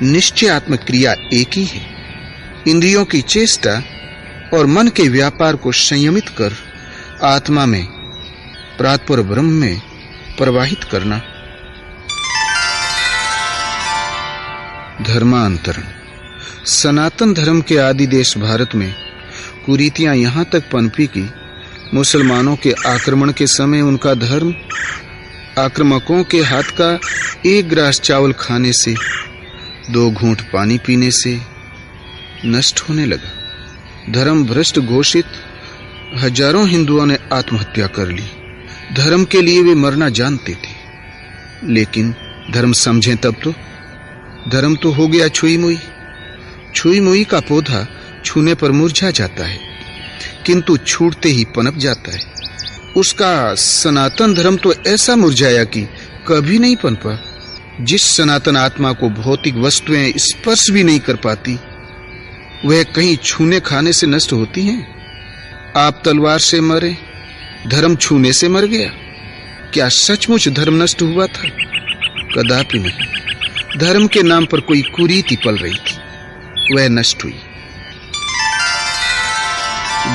निश्चयात्मक क्रिया एक ही है। इंद्रियों की चेष्टा और मन के व्यापार को संयमित कर आत्मा में प्रातपर ब्रह्म में प्रवाहित करना। धर्मांतरण। सनातन धर्म के आदि देश भारत में कुरीतियां यहां तक पनपी कि मुसलमानों के आक्रमण के समय उनका धर्म आक्रमकों के हाथ का एक ग्रास चावल खाने से, 2 घूंट पानी पीने से नष्ट होने लगा। धर्म भ्रष्ट घोषित हजारों हिंदुओं ने आत्महत्या कर ली। धर्म के लिए वे मरना जानते थे, लेकिन धर्म समझें तब तो। धर्म तो हो गया छुई मुई। छुई मुई का पौधा छूने पर मुरझा जाता है, किंतु छूटते ही पनप जाता है। उसका सनातन धर्म तो ऐसा मुरझाया कि कभी नहीं पनपा। जिस सनातन आत्मा को भौतिक वस्तुएं स्पर्श भी नहीं कर पाती, वह कहीं छूने खाने से नष्ट होती हैं। आप तलवार से मरे, धर्म छूने से मर गया। क्या सचमुच धर्म नष्ट हुआ था? कदापि नहीं। धर्म के नाम पर कोई कुरीति पल रही थी, वह नष्ट हुई।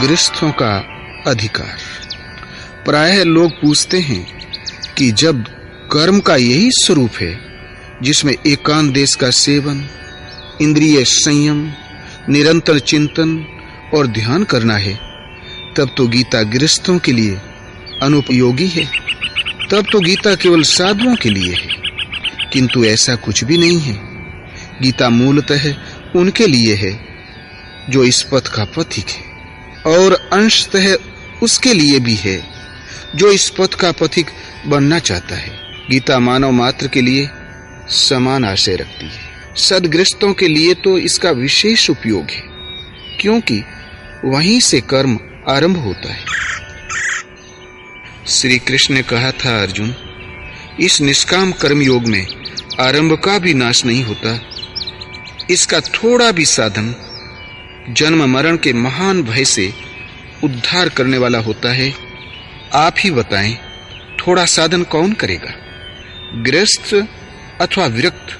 गृहस्थों का अधिकार। प्रायः लोग पूछते हैं कि जब कर्म का यही स्वरूप है जिसमें एकांत देश का सेवन, इंद्रिय संयम, निरंतर चिंतन और ध्यान करना है, तब तो गीता गृहस्थों के लिए अनुपयोगी है। तब तो गीता केवल साधुओं के लिए है। किंतु ऐसा कुछ भी नहीं है। गीता मूलतः उनके लिए है जो इस पथ का पथिक है, और अंशतः उसके लिए भी है जो इस पथ का पथिक बनना चाहता है। गीता मानव मात्र के लिए समान आशय रखती है। सद्गृहस्थों के लिए तो इसका विशेष उपयोग है, क्योंकि वहीं से कर्म आरंभ होता है। श्री कृष्ण ने कहा था, अर्जुन, इस निष्काम कर्म योग में आरंभ का भी नाश नहीं होता। इसका थोड़ा भी साधन जन्म मरण के महान भय से उद्धार करने वाला होता है। आप ही बताएं, थोड़ा साधन कौन करेगा? गृहस्थ अथवा विरक्त?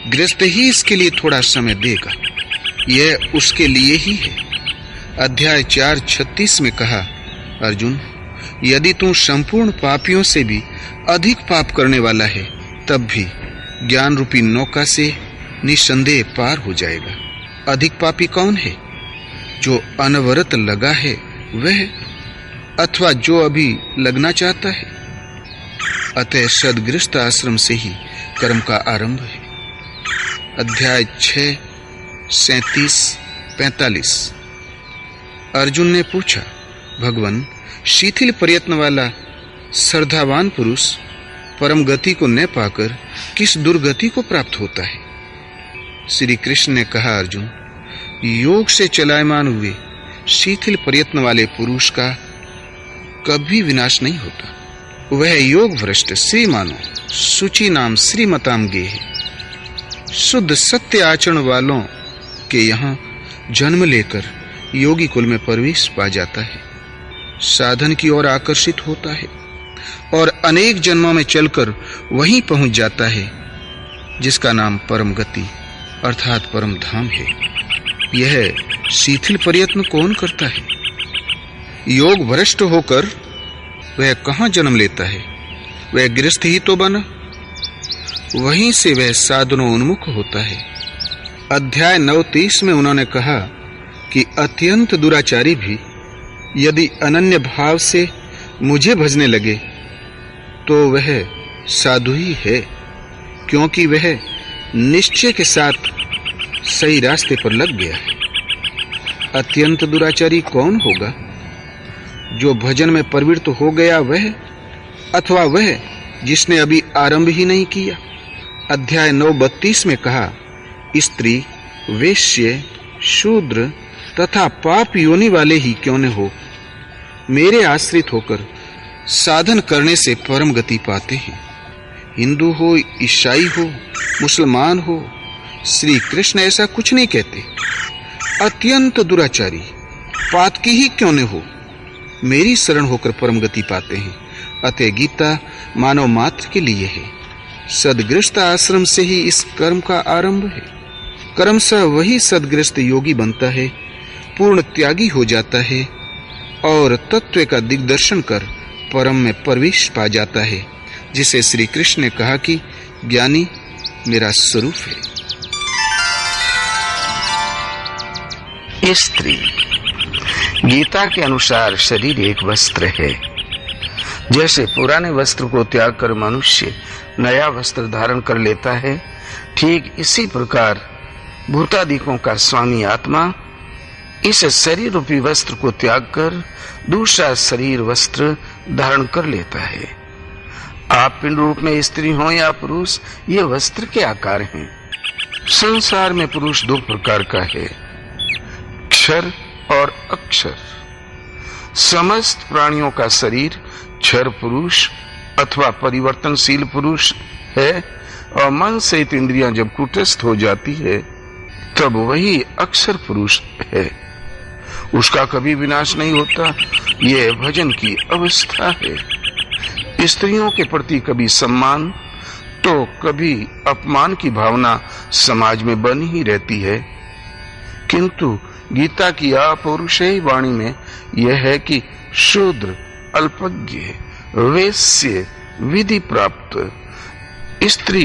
गृहस्थ ही इसके लिए थोड़ा समय देगा। यह उसके लिए ही है। अध्याय 4:36 में कहा, अर्जुन, यदि तू संपूर्ण पापियों से भी अधिक पाप करने वाला है, तब भी ज्ञान रूपी नौका से निसंदेह पार हो जाएगा। अधिक पापी कौन है? जो अनवरत लगा है वह, अथवा जो अभी लगना चाहता है? अतः सद्गृहस्थ आश्रम से ही कर्म का आरंभ है। अध्याय 6 37-45। अर्जुन ने पूछा, भगवान, शिथिल प्रयत्न वाला श्रद्धावान पुरुष परम गति को न पाकर किस दुर्गति को प्राप्त होता है? श्री कृष्ण ने कहा, अर्जुन, योग से चलायमान हुए शिथिल प्रयत्न वाले पुरुष का कभी विनाश नहीं होता। वह योग भ्रष्ट श्रीमानो शुचि नाम श्रीमताम गेह शुद्ध सत्य आचरण वालों के यहाँ जन्म लेकर योगी कुल में प्रवेश पा जाता है, साधन की ओर आकर्षित होता है और अनेक जन्मों में चलकर वहीं पहुंच जाता है जिसका नाम परम गति अर्थात परम धाम है। यह शिथिल प्रयत्न कौन करता है? योग भ्रष्ट होकर वह कहां जन्म लेता है? वह गृहस्थ ही तो बना, वहीं से वह साधनों उन्मुख होता है। अध्याय 9:30 में उन्होंने कहा कि अत्यंत दुराचारी भी यदि अनन्य भाव से मुझे भजने लगे तो वह साधु ही है, क्योंकि वह निश्चय के साथ सही रास्ते पर लग गया है। अत्यंत दुराचारी कौन होगा? जो भजन में प्रवृत्त हो गया वह, अथवा वह जिसने अभी आरंभ ही नहीं किया। अध्याय 9:32 में कहा, स्त्री, वेश्य, शूद्र तथा पाप योनि वाले ही क्यों न हो, मेरे आश्रित होकर साधन करने से परम गति पाते हैं। हिंदू हो, ईसाई हो, मुसलमान हो, श्री कृष्ण ऐसा कुछ नहीं कहते। अत्यंत दुराचारी पातकी ही क्यों न हो, मेरी शरण होकर परम गति पाते हैं। अतः गीता मानव मात्र के लिए है। सदगृहस्थ आश्रम से ही इस कर्म का आरंभ है। कर्मशः वही सदगृहस्थ योगी बनता है, पूर्ण त्यागी हो जाता है और तत्व का दिग्दर्शन कर परम में प्रवेश पा जाता है, जिसे श्री कृष्ण ने कहा कि ज्ञानी मेरा स्वरूप है। स्त्री, गीता के अनुसार शरीर एक वस्त्र है। जैसे पुराने वस्त्र को त्याग कर मनुष्य नया वस्त्र धारण कर लेता है, ठीक इसी प्रकार भूतादिकों का स्वामी आत्मा इस शरीर रूपी वस्त्र को त्याग कर दूसरा शरीर वस्त्र धारण कर लेता है। आप पिंड रूप में स्त्री हो या पुरुष, ये वस्त्र के आकार हैं। संसार में पुरुष दो प्रकार का है, क्षर और अक्षर। समस्त प्राणियों का शरीर क्षर पुरुष अथवा परिवर्तनशील पुरुष है और मन सहित इंद्रियां जब कुटस्थ हो जाती है तब वही अक्षर पुरुष है। उसका कभी विनाश नहीं होता। यह भजन की अवस्था है। स्त्रियों के प्रति कभी सम्मान तो कभी अपमान की भावना समाज में बनी ही रहती है, किंतु गीता की अपौरुषेय वाणी में यह है कि शूद्र, अल्पज्ञ, वेश्य, विधि प्राप्त, स्त्री,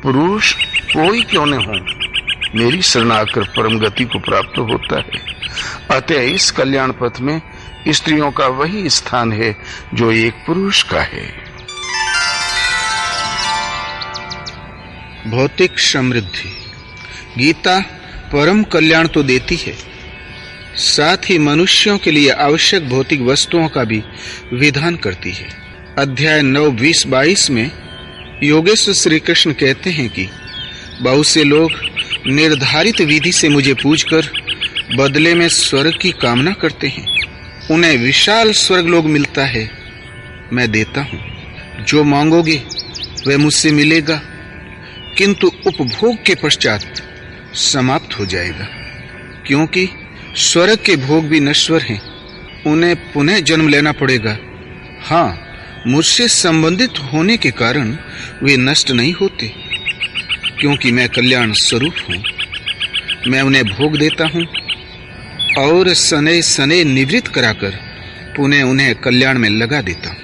पुरुष कोई क्यों न हो, मेरी शरण आकर परम गति को प्राप्त होता है। अतः इस कल्याण पथ में स्त्रियों का वही स्थान है जो एक पुरुष का है। भौतिक समृद्धि। गीता परम कल्याण तो देती है, साथ ही मनुष्यों के लिए आवश्यक भौतिक वस्तुओं का भी विधान करती है। अध्याय 9:20-22 में योगेश्वर श्री कृष्ण कहते हैं कि बहुत से लोग निर्धारित विधि से मुझे पूजकर बदले में स्वर्ग की कामना करते हैं। उन्हें विशाल स्वर्गलोक मिलता है, मैं देता हूं। जो मांगोगे वह मुझसे मिलेगा, किंतु उपभोग के पश्चात समाप्त हो जाएगा, क्योंकि स्वर्ग के भोग भी नश्वर हैं, उन्हें पुनः जन्म लेना पड़ेगा। हाँ, मुझसे संबंधित होने के कारण वे नष्ट नहीं होते, क्योंकि मैं कल्याण स्वरूप हूँ। मैं उन्हें भोग देता हूँ और सने सने निवृत्त कराकर पुनः उन्हें कल्याण में लगा देता हूँ।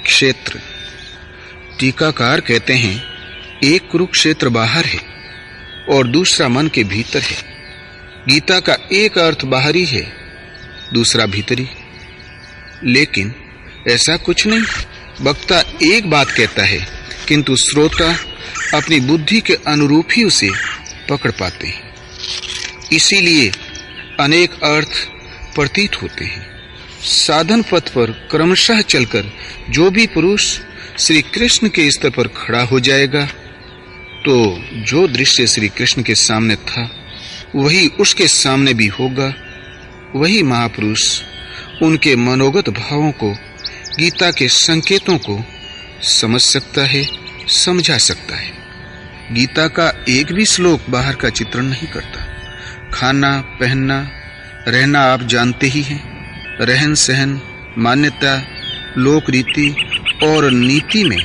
क्षेत्र। टीकाकार कहते हैं, एक कुरुक्षेत्र बाहर है और दूसरा मन के भीतर है। गीता का एक अर्थ बाहरी है, दूसरा भीतरी। लेकिन ऐसा कुछ नहीं। वक्ता एक बात कहता है, किंतु श्रोता अपनी बुद्धि के अनुरूप ही उसे पकड़ पाते हैं। इसीलिए अनेक अर्थ प्रतीत होते हैं। साधन पथ पर क्रमशः चलकर जो भी पुरुष श्री कृष्ण के स्तर पर खड़ा हो जाएगा, तो जो दृश्य श्री कृष्ण के सामने था वही उसके सामने भी होगा। वही महापुरुष उनके मनोगत भावों को, गीता के संकेतों को समझ सकता है, समझा सकता है। गीता का एक भी श्लोक बाहर का चित्रण नहीं करता। खाना, पहनना, रहना आप जानते ही हैं। रहन सहन, मान्यता, लोक रीति और नीति में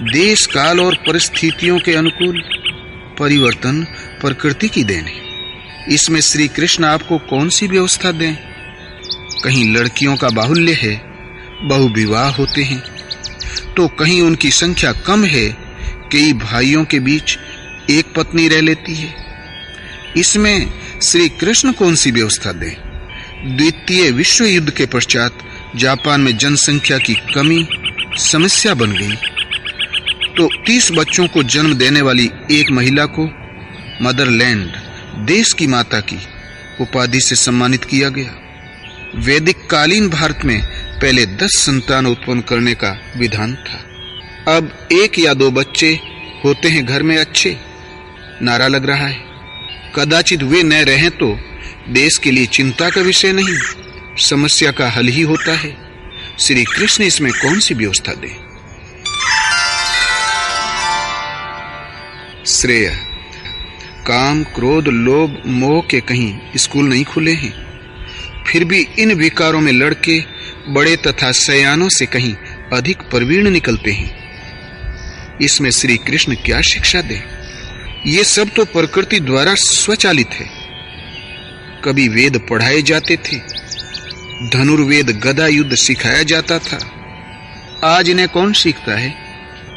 देश काल और परिस्थितियों के अनुकूल परिवर्तन प्रकृति की देन है। इसमें श्री कृष्ण आपको कौन सी व्यवस्था दें? कहीं लड़कियों का बाहुल्य है, बहुविवाह होते हैं, तो कहीं उनकी संख्या कम है, कई भाइयों के बीच एक पत्नी रह लेती है। इसमें श्री कृष्ण कौन सी व्यवस्था दें? द्वितीय विश्व युद्ध के पश्चात जापान में जनसंख्या की कमी समस्या बन गई, तो 30 बच्चों को जन्म देने वाली एक महिला को मदरलैंड, देश की माता की उपाधि से सम्मानित किया गया। वैदिक कालीन भारत में पहले 10 संतान उत्पन्न करने का विधान था। अब 1 या 2 बच्चे होते हैं घर में अच्छे, नारा लग रहा है। कदाचित वे न रहें तो देश के लिए चिंता का विषय नहीं, समस्या का हल ही होता है। श्री कृष्ण इसमें कौन सी व्यवस्था दे? श्रेय, काम, क्रोध, लोभ, मोह के कहीं स्कूल नहीं खुले हैं, फिर भी इन विकारों में लड़के बड़े तथा सयानों से कहीं अधिक प्रवीण निकलते हैं। इसमें श्री कृष्ण क्या शिक्षा दे? ये सब तो प्रकृति द्वारा स्वचालित है। कभी वेद पढ़ाए जाते थे, धनुर्वेद, गदा युद्ध सिखाया जाता था। आज इन्हें कौन सीखता है?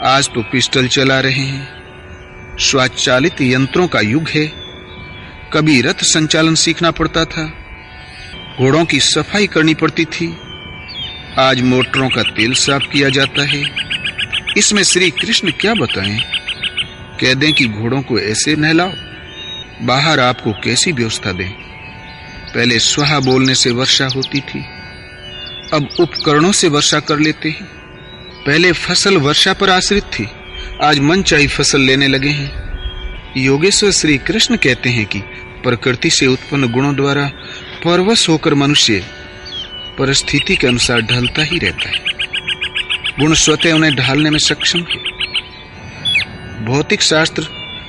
आज तो पिस्टल चला रहे हैं। स्वचालित यंत्रों का युग है। कभी रथ संचालन सीखना पड़ता था, घोड़ों की सफाई करनी पड़ती थी। आज मोटरों का तेल साफ किया जाता है। इसमें श्री कृष्ण क्या बताएं? कह दें कि घोड़ों को ऐसे नहलाओ। बाहर आपको कैसी व्यवस्था दें? पहले स्वाहा बोलने से वर्षा होती थी, अब उपकरणों से वर्षा कर लेते हैं। पहले फसल वर्षा पर आश्रित थी, आज मनचाही फसल लेने लगे हैं। योगेश्वर श्री कृष्ण कहते हैं कि प्रकृति से उत्पन्न गुणों द्वारा परवश होकर मनुष्य परिस्थिति के अनुसार ढलता ही रहता है। गुण स्वतः उन्हें ढालने में सक्षम है। भौतिक शास्त्र,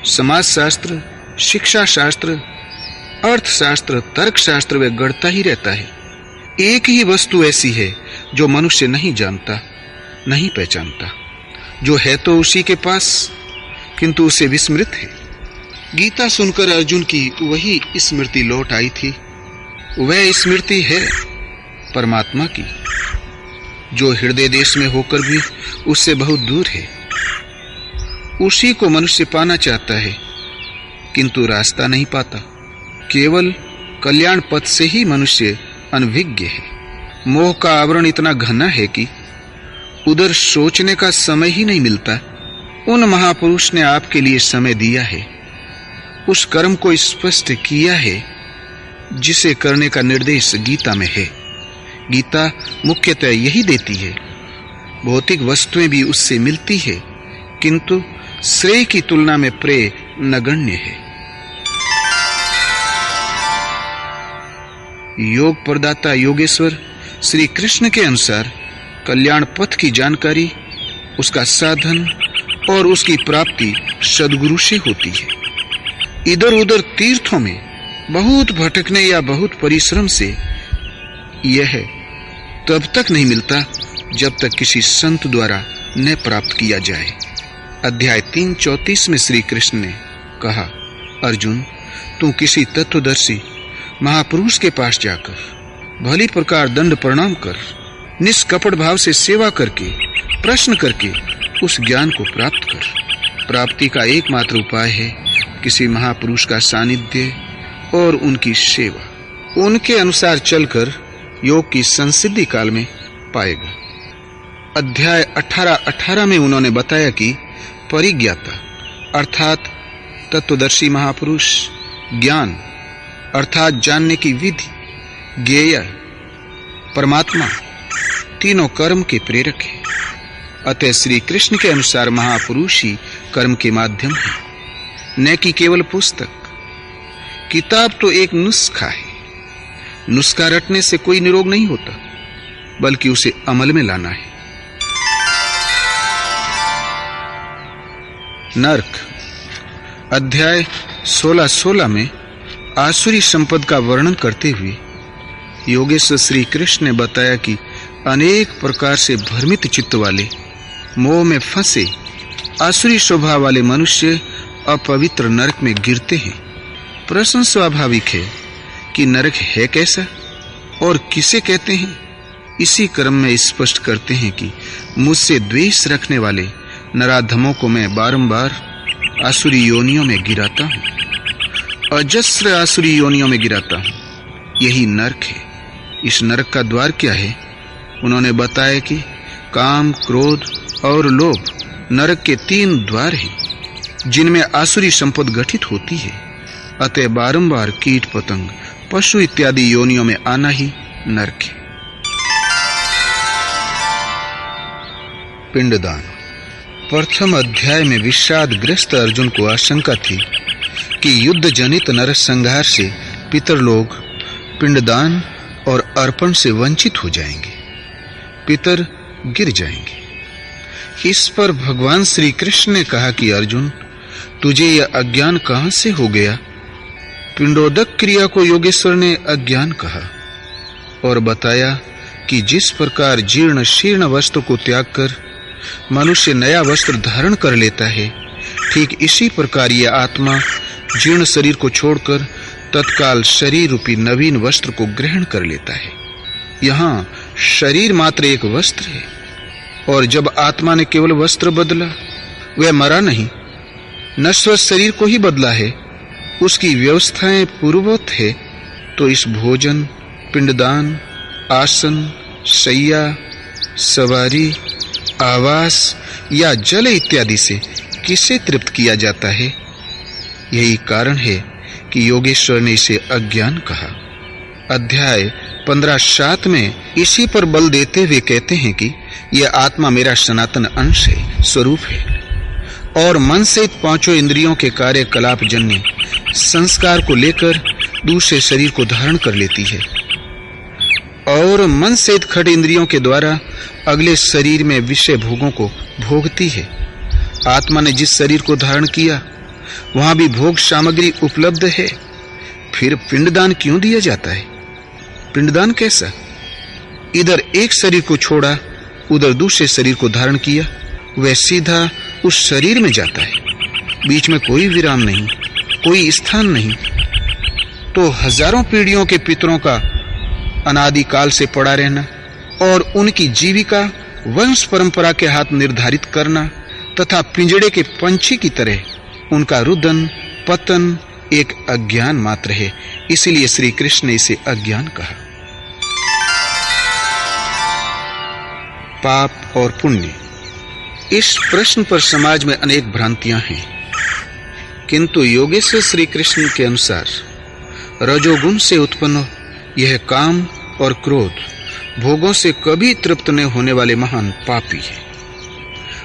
समाज शास्त्र, शिक्षा शास्त्र, अर्थशास्त्र, तर्कशास्त्र वे गढ़ता ही रहता है। एक ही वस्तु ऐसी है जो मनुष्य नहीं जानता, नहीं पहचानता, जो है तो उसी के पास किंतु उसे विस्मृत है। गीता सुनकर अर्जुन की वही स्मृति लौट आई थी। वह स्मृति है परमात्मा की, जो हृदय देश में होकर भी उससे बहुत दूर है। उसी को मनुष्य पाना चाहता है किंतु रास्ता नहीं पाता। केवल कल्याण पथ से ही मनुष्य अनभिज्ञ है। मोह का आवरण इतना घना है कि उधर सोचने का समय ही नहीं मिलता। उन महापुरुष ने आपके लिए समय दिया है, उस कर्म को स्पष्ट किया है जिसे करने का निर्देश गीता में है। गीता मुख्यतः यही देती है। भौतिक वस्तुएं भी उससे मिलती है, किंतु श्रेय की तुलना में प्रेय नगण्य है। योग प्रदाता योगेश्वर श्री कृष्ण के अनुसार कल्याण पथ की जानकारी, उसका साधन और उसकी प्राप्ति सद्गुरु से होती है। इधर उधर तीर्थों में बहुत भटकने या बहुत परिश्रम से यह तब तक नहीं मिलता जब तक किसी संत द्वारा न प्राप्त किया जाए। अध्याय 3:34 में श्री कृष्ण ने कहा, अर्जुन, तू किसी तत्वदर्शी महापुरुष के पास जाकर भली प्रकार दंड प्रणाम कर, निष्कपट भाव से सेवा करके, प्रश्न करके उस ज्ञान को प्राप्त कर। प्राप्ति का एकमात्र उपाय है किसी महापुरुष का सानिध्य और उनकी सेवा। उनके अनुसार चलकर योग की संसिद्धि काल में पाएगा। अध्याय 18 में उन्होंने बताया कि परिज्ञाता अर्थात तत्वदर्शी महापुरुष, ज्ञान अर्थात जानने की विधि, ज्ञेय, परमात्मा, तीनों कर्म के प्रेरक है। अतः श्री कृष्ण के अनुसार महापुरुष ही कर्म के माध्यम है, न कि केवल पुस्तक। किताब तो एक नुस्खा है। नुस्खा रटने से कोई निरोग नहीं होता, बल्कि उसे अमल में लाना है। नरक अध्याय 16 में आसुरी संपद का वर्णन करते हुए योगेश्वर श्री कृष्ण ने बताया कि अनेक प्रकार से भ्रमित चित्त वाले, मोह में फंसे आसुरी स्वभाव वाले मनुष्य अपवित्र नरक में गिरते हैं। प्रश्न स्वाभाविक है कि नरक है कैसा और किसे कहते हैं। इसी क्रम में स्पष्ट करते हैं कि मुझसे द्वेष रखने वाले नराधमों को मैं बारंबार आसुरी योनियों में गिराता हूं, अजस्र आसुरी योनियों में गिराता हूं। यही नरक है। इस नरक का द्वार क्या है? उन्होंने बताया कि काम, क्रोध और लोभ नरक के 3 द्वार हैं, जिनमें आसुरी संपद गठित होती है। अतः बारंबार कीट, पतंग, पशु इत्यादि योनियों में आना ही नरक है। पिंडदान। प्रथम अध्याय में विषादग्रस्त अर्जुन को आशंका थी कि युद्ध जनित नरसंहार से पितरलोग पिंडदान और अर्पण से वंचित हो जाएंगे, पितर गिर जाएंगे। इस पर भगवान श्री कृष्ण ने कहा कि अर्जुन, तुझे यह अज्ञान कहां से हो गया? पिंडोदक क्रिया को योगेश्वर ने अज्ञान कहा और बताया कि जिस प्रकार जीर्ण शीर्ण वस्त्र को त्याग कर मनुष्य नया वस्त्र धारण कर लेता है, ठीक इसी प्रकार यह आत्मा जीर्ण शरीर को छोड़कर तत्काल शरीर रूपी नवीन वस्त्र को ग्रहण कर लेता है। यहाँ शरीर मात्र एक वस्त्र है, और जब आत्मा ने केवल वस्त्र बदला, वह मरा नहीं, नश्वर शरीर को ही बदला है, उसकी व्यवस्थाएं पूर्ववत है, तो इस भोजन, पिंडदान, आसन, शैया, सवारी, आवास या जल इत्यादि से किसे तृप्त किया जाता है? यही कारण है कि योगेश्वर ने इसे अज्ञान कहा। अध्याय 15-7 में इसी पर बल देते हुए कहते हैं कि यह आत्मा मेरा सनातन अंश है, स्वरूप है, और मन से 5 इंद्रियों के कार्यकलाप जन्य संस्कार को लेकर दूसरे शरीर को धारण कर लेती है, और मन से खट इंद्रियों के द्वारा अगले शरीर में विषय भोगों को भोगती है। आत्मा ने जिस शरीर को धारण किया वहां भी भोग सामग्री उपलब्ध है, फिर पिंडदान क्यों दिया जाता है? पिंडदान कैसा? इधर एक शरीर को छोड़ा, उधर दूसरे शरीर को धारण किया, वह सीधा उस शरीर में जाता है, बीच में कोई विराम नहीं, कोई स्थान नहीं। तो हजारों पीढ़ियों के पितरों का अनादि काल से पड़ा रहना और उनकी जीविका वंश परंपरा के हाथ निर्धारित करना तथा पिंजड़े के पंछी की तरह उनका रुदन पतन एक अज्ञान मात्र है। इसीलिए श्री कृष्ण ने इसे अज्ञान कहा। पाप और पुण्य। इस प्रश्न पर समाज में अनेक भ्रांतियां हैं, किंतु योगेश्वर श्री कृष्ण के अनुसार रजोगुण से उत्पन्न यह काम और क्रोध भोगों से कभी तृप्त न होने वाले महान पापी है,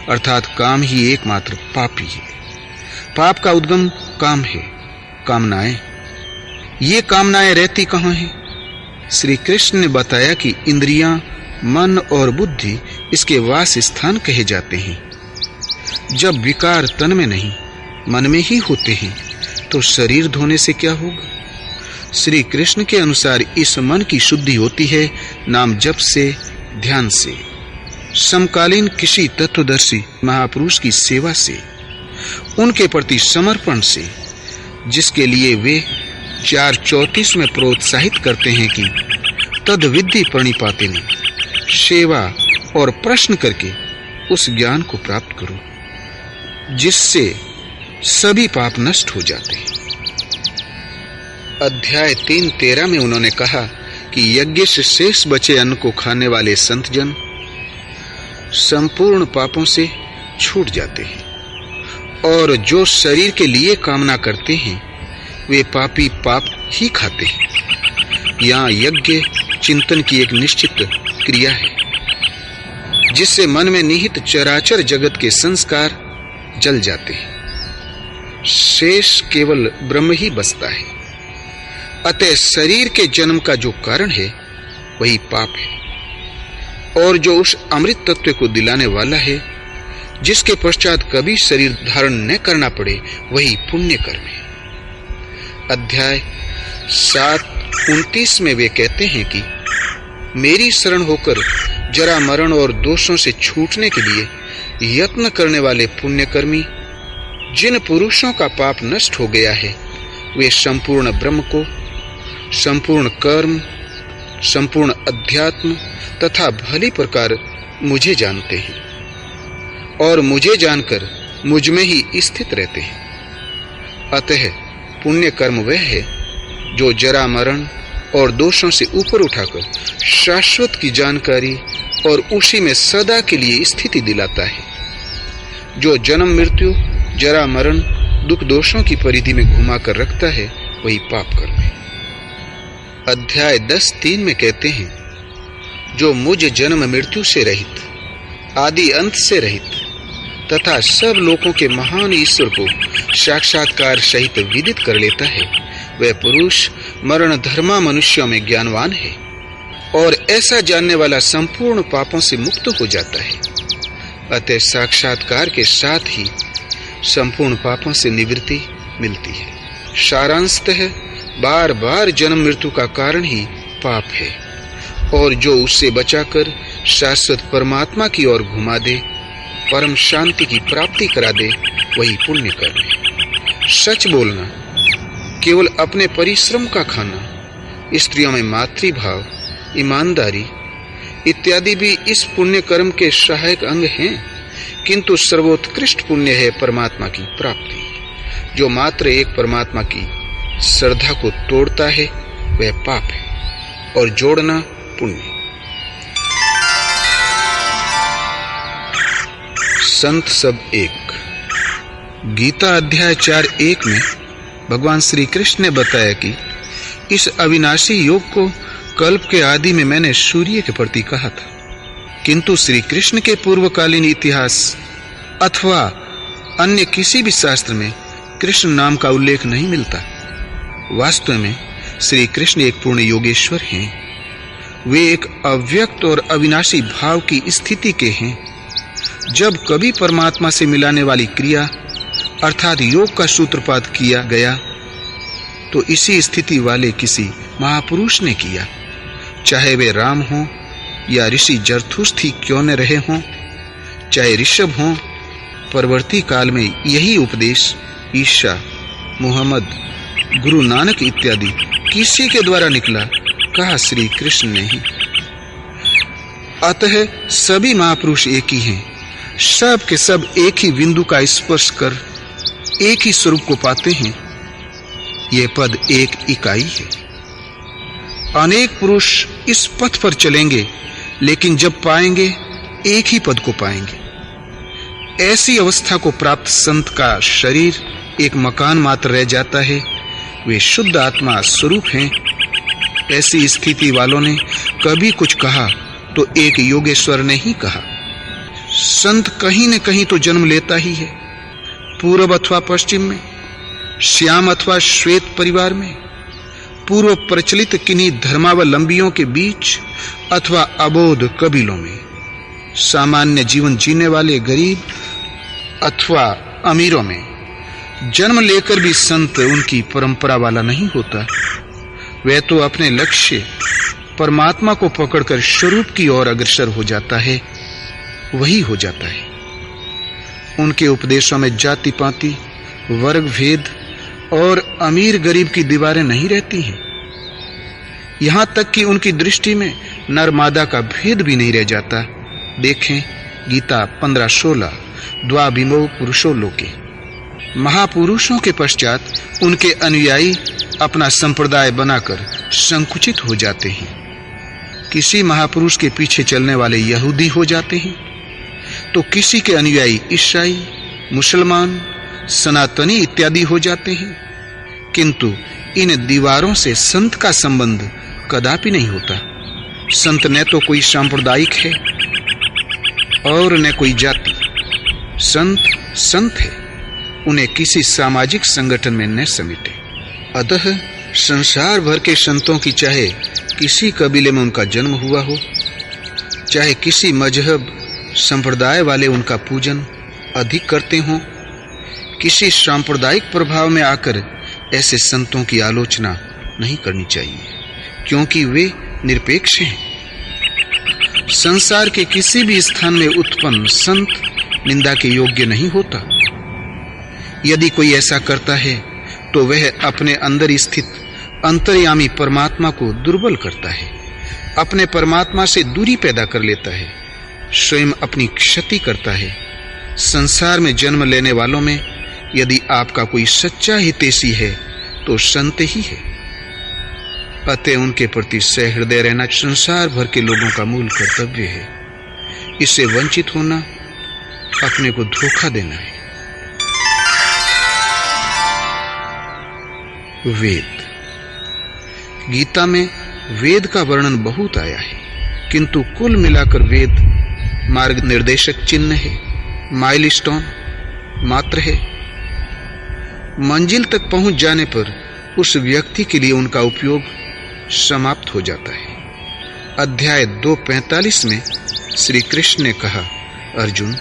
अर्थात काम ही एकमात्र पापी है। पाप का उद्गम काम है, कामनाएं। ये कामनाएं रहती कहां हैं? श्री कृष्ण ने बताया कि इंद्रियां, मन और बुद्धि इसके वास स्थान कहे जाते हैं। जब विकार तन में नहीं मन में ही होते हैं, तो शरीर धोने से क्या होगा? श्री कृष्ण के अनुसार इस मन की शुद्धि होती है नाम जप से, ध्यान से, समकालीन किसी तत्वदर्शी महापुरुष की सेवा से, उनके प्रति समर्पण से, जिसके लिए वे 4:34 में प्रोत्साहित करते हैं कि तद विद्धि प्रणिपाते ने, सेवा और प्रश्न करके उस ज्ञान को प्राप्त करो जिससे सभी पाप नष्ट हो जाते हैं। अध्याय 3:13 में उन्होंने कहा कि यज्ञ से शेष बचे अन्न को खाने वाले संत जन संपूर्ण पापों से छूट जाते हैं और जो शरीर के लिए कामना करते हैं वे पापी पाप ही खाते हैं। यहाँ यज्ञ चिंतन की एक निश्चित क्रिया है जिससे मन में निहित चराचर जगत के संस्कार जल जाते हैं। शेष केवल ब्रह्म ही बसता है। अतः शरीर के जन्म का जो कारण है वही पाप है, और जो उस अमृत तत्व को दिलाने वाला है जिसके पश्चात कभी शरीर धारण न करना पड़े वही पुण्य कर्म है। अध्याय 7:29 में वे कहते हैं कि मेरी शरण होकर जरा मरण और दोषों से छूटने के लिए यत्न करने वाले पुण्यकर्मी जिन पुरुषों का पाप नष्ट हो गया है वे संपूर्ण ब्रह्म को, संपूर्ण कर्म, संपूर्ण अध्यात्म तथा भली प्रकार मुझे जानते हैं और मुझे जानकर मुझ में ही स्थित रहते हैं। अतः पुण्य कर्म वह है जो जरा मरण और दोषों से ऊपर उठाकर शाश्वत की जानकारी और उसी में सदा के लिए स्थिति दिलाता है। जो जन्म मृत्यु जरा मरण दुख दोषों की परिधि में घुमाकर रखता है वही पाप कर्म है। अध्याय 10:3 में कहते हैं जो मुझ जन्म मृत्यु से रहित, आदि अंत से रहित तथा सब लोगों के महान ईश्वर को साक्षात्कार सहित विदित कर लेता है वह पुरुष मरण धर्मा मनुष्यों में ज्ञानवान है और ऐसा जानने वाला संपूर्ण पापों से मुक्त हो जाता है। अतः साक्षात्कार के साथ ही संपूर्ण पापों से निवृत्ति मिलती है। सारांशतः बार बार जन्म मृत्यु का कारण ही पाप है और जो उससे बचाकर शाश्वत परमात्मा की ओर घुमा दे, परम शांति की प्राप्ति करा दे वही पुण्य कर्म है। सच बोलना, केवल अपने परिश्रम का खाना, स्त्रियों में मातृभाव, ईमानदारी इत्यादि भी इस पुण्य कर्म के सहायक अंग हैं, किंतु सर्वोत्कृष्ट पुण्य है परमात्मा की प्राप्ति। जो मात्र एक परमात्मा की श्रद्धा को तोड़ता है वह पाप है और जोड़ना पुण्य। संत सब एक। गीता अध्याय 4:1 में भगवान श्री कृष्ण ने बताया कि इस अविनाशी योग को कल्प के आदि में मैंने सूर्य के प्रति कहा था, किंतु श्री कृष्ण के पूर्वकालीन इतिहास अथवा अन्य किसी भी शास्त्र में कृष्ण नाम का उल्लेख नहीं मिलता। वास्तव में श्री कृष्ण एक पूर्ण योगेश्वर हैं। वे एक अव्यक्त और अविनाशी भाव की स्थिति के हैं। जब कभी परमात्मा से मिलाने वाली क्रिया अर्थात योग का सूत्रपात किया गया तो इसी स्थिति वाले किसी महापुरुष ने किया, चाहे वे राम हों या ऋषि जरथुस्थी क्यों न रहे हों, चाहे ऋषभ हों। परवर्ती काल में यही उपदेश ईसा, मुहम्मद, गुरु नानक इत्यादि किसी के द्वारा निकला, कहा श्री कृष्ण ने ही। अतः सभी महापुरुष एक ही हैं। सब के सब एक ही बिंदु का स्पर्श कर एक ही स्वरूप को पाते हैं। यह पद एक इकाई है। अनेक पुरुष इस पथ पर चलेंगे लेकिन जब पाएंगे एक ही पद को पाएंगे। ऐसी अवस्था को प्राप्त संत का शरीर एक मकान मात्र रह जाता है। वे शुद्ध आत्मा स्वरूप हैं। ऐसी स्थिति वालों ने कभी कुछ कहा तो एक योगेश्वर ने ही कहा। संत कहीं न कहीं तो जन्म लेता ही है, पूर्व अथवा पश्चिम में, श्याम अथवा श्वेत परिवार में, पूर्व प्रचलित किन्हीं धर्मावलंबियों के बीच अथवा अबोध कबीलों में, सामान्य जीवन जीने वाले गरीब अथवा अमीरों में। जन्म लेकर भी संत उनकी परंपरा वाला नहीं होता। वह तो अपने लक्ष्य परमात्मा को पकड़कर स्वरूप की ओर अग्रसर हो जाता है, वही हो जाता है। उनके उपदेशों में जाति पाति, वर्ग भेद और अमीर गरीब की दीवारें नहीं रहती हैं। यहां तक कि उनकी दृष्टि में नर मादा का भेद भी नहीं रह जाता। देखें गीता 15:16, द्वाभिमो पुरुषो लोके। महापुरुषों के पश्चात उनके अनुयायी अपना संप्रदाय बनाकर संकुचित हो जाते हैं। किसी महापुरुष के पीछे चलने वाले यहूदी हो जाते हैं तो किसी के अनुयायी ईसाई, मुसलमान सनातनी इत्यादि हो जाते हैं, किंतु इन दीवारों से संत का संबंध कदापि नहीं होता। संत न तो कोई सांप्रदायिक है और न कोई जाति। संत संत है, उन्हें किसी सामाजिक संगठन में न समेटे। अतः संसार भर के संतों की चाहे किसी कबीले में उनका जन्म हुआ हो, चाहे किसी मजहब संप्रदाय वाले उनका पूजन अधिक करते हों, किसी सांप्रदायिक प्रभाव में आकर ऐसे संतों की आलोचना नहीं करनी चाहिए, क्योंकि वे निरपेक्ष हैं। संसार के किसी भी स्थान में उत्पन्न संत निंदा के योग्य नहीं होता। यदि कोई ऐसा करता है तो वह अपने अंदर स्थित अंतर्यामी परमात्मा को दुर्बल करता है, अपने परमात्मा से दूरी पैदा कर लेता है, स्वयं अपनी क्षति करता है। संसार में जन्म लेने वालों में यदि आपका कोई सच्चा हितैषी है तो संत ही है। अतः उनके प्रति सहृदय रहना संसार भर के लोगों का मूल कर्तव्य है। इससे वंचित होना अपने को धोखा देना है। वेद। गीता में वेद का वर्णन बहुत आया है, किंतु कुल मिलाकर वेद मार्ग निर्देशक चिन्ह है, माइलस्टोन मात्र है। मंजिल तक पहुंच जाने पर उस व्यक्ति के लिए उनका उपयोग समाप्त हो जाता है। अध्याय 2:45 में श्री कृष्ण ने कहा, अर्जुन,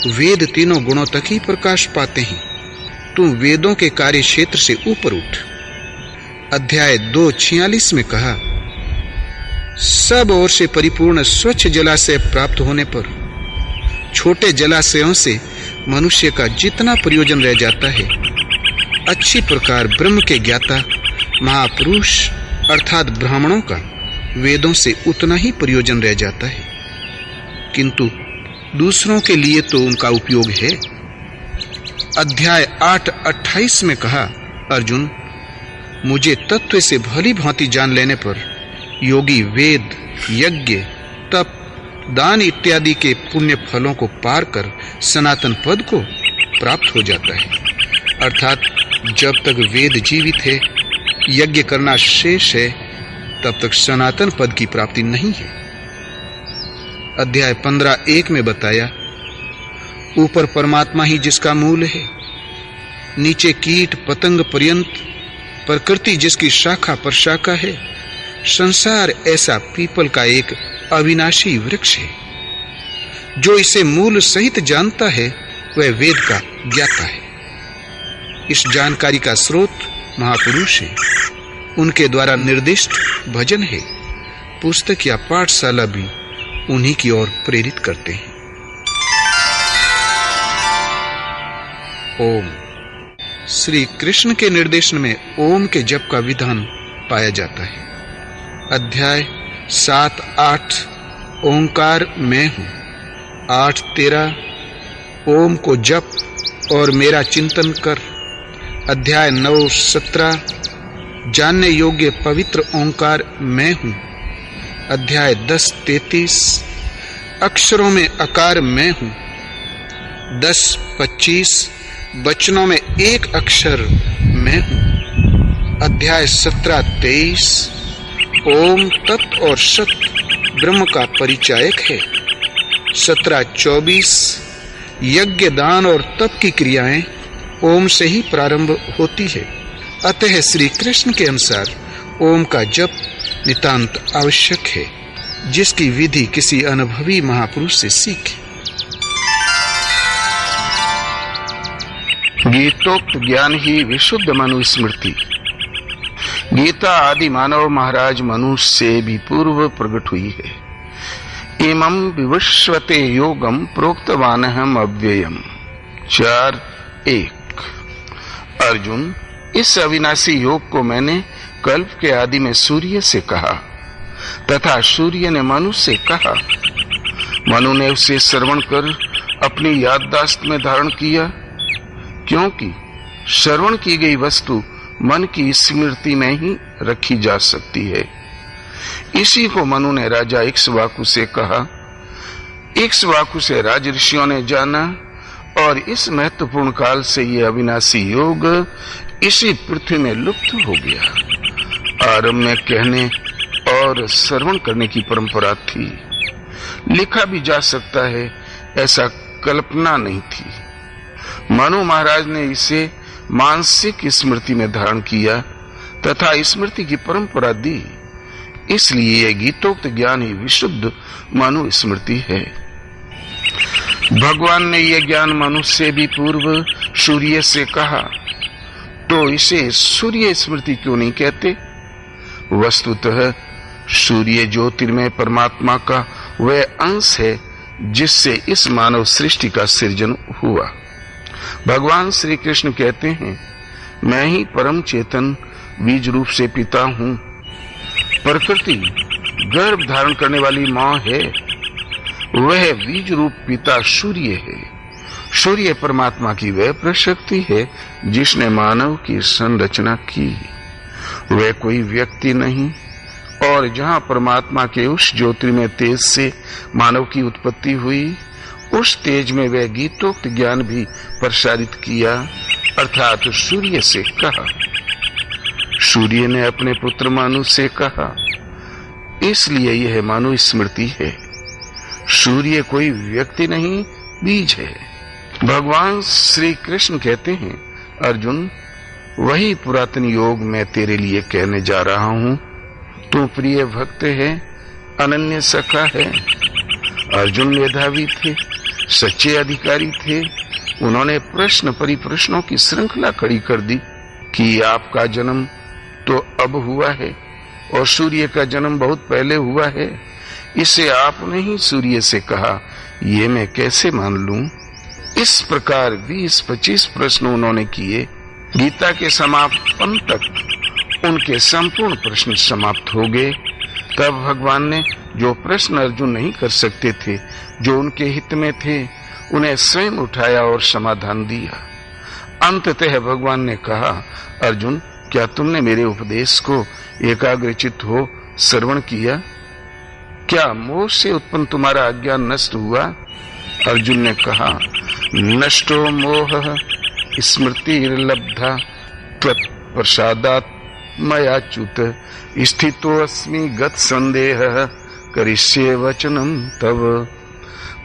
वेद तीनों गुणों तक ही प्रकाश पाते हैं, तू वेदों के कार्य क्षेत्र से ऊपर उठ। अध्याय 2:46 में कहा, सब ओर से परिपूर्ण स्वच्छ जलाशय प्राप्त होने पर छोटे जलाशयों से मनुष्य का जितना प्रयोजन रह जाता है, अच्छी प्रकार ब्रह्म के ज्ञाता महापुरुष अर्थात ब्राह्मणों का वेदों से उतना ही प्रयोजन रह जाता है, किंतु दूसरों के लिए तो उनका उपयोग है। अध्याय 8:28 में कहा, अर्जुन, मुझे तत्व से भली भांति जान लेने पर योगी वेद, यज्ञ, तप, दान इत्यादि के पुण्य फलों को पार कर सनातन पद को प्राप्त हो जाता है। अर्थात जब तक वेद जीवित है, यज्ञ करना शेष है, तब तक सनातन पद की प्राप्ति नहीं है। अध्याय 15:1 में बताया, ऊपर परमात्मा ही जिसका मूल है, नीचे कीट पतंग पर्यंत प्रकृति जिसकी शाखा पर शाखा है। संसार ऐसा पीपल का एक अविनाशी वृक्ष है। जो इसे मूल सहित जानता है वह वेद का ज्ञाता है। इस जानकारी का स्रोत महापुरुष है, उनके द्वारा निर्दिष्ट भजन है, पुस्तक या पाठशाला भी उन्हीं की ओर प्रेरित करते हैं। ओम। श्री कृष्ण के निर्देशन में ओम के जप का विधान पाया जाता है। अध्याय 7-8 ओंकार मैं हूं, 8-13 ओम को जप और मेरा चिंतन कर। अध्याय 9-17 जानने योग्य पवित्र ओंकार मैं हूं। अध्याय 10-33 अक्षरों में आकार मैं हूं। 10-25 वचनों में एक अक्षर मैं हूं। अध्याय 17-23 ओम तत्व और सत ब्रह्म का परिचायक है। 17-24 यज्ञ दान और तप की क्रियाएं ओम से ही प्रारंभ होती है। अतः श्री कृष्ण के अनुसार ओम का जप नितांत आवश्यक है, जिसकी विधि किसी अनुभवी महापुरुष से सीखे। गीतोक्त ज्ञान ही विशुद्ध मनुस्मृति। गीता आदि मानव महाराज मनु से भी पूर्व प्रकट हुई है। इमं विवस्वते योगम प्रोक्तवानहम अव्ययम। 4:1 अर्जुन, इस अविनाशी योग को मैंने कल्प के आदि में सूर्य से कहा तथा सूर्य ने मनु से कहा। मनु ने उसे श्रवण कर अपनी याददाश्त में धारण किया, क्योंकि श्रवण की गई वस्तु मन की स्मृति में ही रखी जा सकती है। इसी को मनु ने राजा इक्ष्वाकु से कहा। इक्ष्वाकु से राज ऋषियों ने जाना और इस महत्वपूर्ण काल से ये अविनाशी योग इसी पृथ्वी में लुप्त हो गया। आरंभ में कहने और श्रवण करने की परंपरा थी, लिखा भी जा सकता है, ऐसा कल्पना नहीं थी। मनु महाराज ने इसे मानसिक स्मृति में धारण किया तथा स्मृति की परंपरा दी, इसलिए यह गीतोक्त ज्ञान ही विशुद्ध मनु स्मृति है। भगवान ने यह ज्ञान मनुष्य से भी पूर्व सूर्य से कहा, तो इसे सूर्य स्मृति क्यों नहीं कहते? वस्तुतः सूर्य ज्योतिर्मय परमात्मा का वह अंश है जिससे इस मानव सृष्टि का सृजन हुआ। भगवान श्री कृष्ण कहते हैं, मैं ही परम चेतन बीज रूप से पिता हूँ। प्रकृति गर्भ धारण करने वाली माँ है, वह बीज रूप पिता सूर्य है। सूर्य परमात्मा की वह प्रशक्ति है जिसने मानव की संरचना की। वह कोई व्यक्ति नहीं, और जहाँ परमात्मा के उस ज्योतिर्मय तेज से मानव की उत्पत्ति हुई, उस तेज में वह गीतोक्त ज्ञान भी प्रसारित किया, अर्थात सूर्य से कहा। सूर्य ने अपने पुत्र मनु से कहा, इसलिए यह मनु स्मृति है। सूर्य कोई व्यक्ति नहीं, बीज है। भगवान श्री कृष्ण कहते हैं, अर्जुन, वही पुरातन योग मैं तेरे लिए कहने जा रहा हूँ। तू प्रिय भक्त है, अनन्य सखा है। अर्जुन मेधावी थे, सच्चे अधिकारी थे। उन्होंने प्रश्न परिप्रश्नों की श्रृंखला खड़ी कर दी कि आपका जन्म तो अब हुआ है और सूर्य का जन्म बहुत पहले हुआ है। इसे आपने ही सूर्य से कहा, ये मैं कैसे मान लूं? इस प्रकार 20-25 प्रश्न उन्होंने किए। गीता के समापन तक उनके संपूर्ण प्रश्न समाप्त हो गए। तब भगवान ने जो प्रश्न अर्जुन नहीं कर सकते थे, जो उनके हित में थे, उन्हें स्वयं उठाया और समाधान दिया। अंततः भगवान ने कहा, अर्जुन, क्या तुमने मेरे उपदेश को एकाग्रचित्त हो श्रवण किया? क्या मोह से उत्पन्न तुम्हारा अज्ञान नष्ट हुआ? अर्जुन ने कहा, नष्टो मोह स्मृतिर्लब्धा त्वत्प्रसादात् मयाच्युत स्थितोऽस्मि गत संदेह करिष्ये वचनम तव।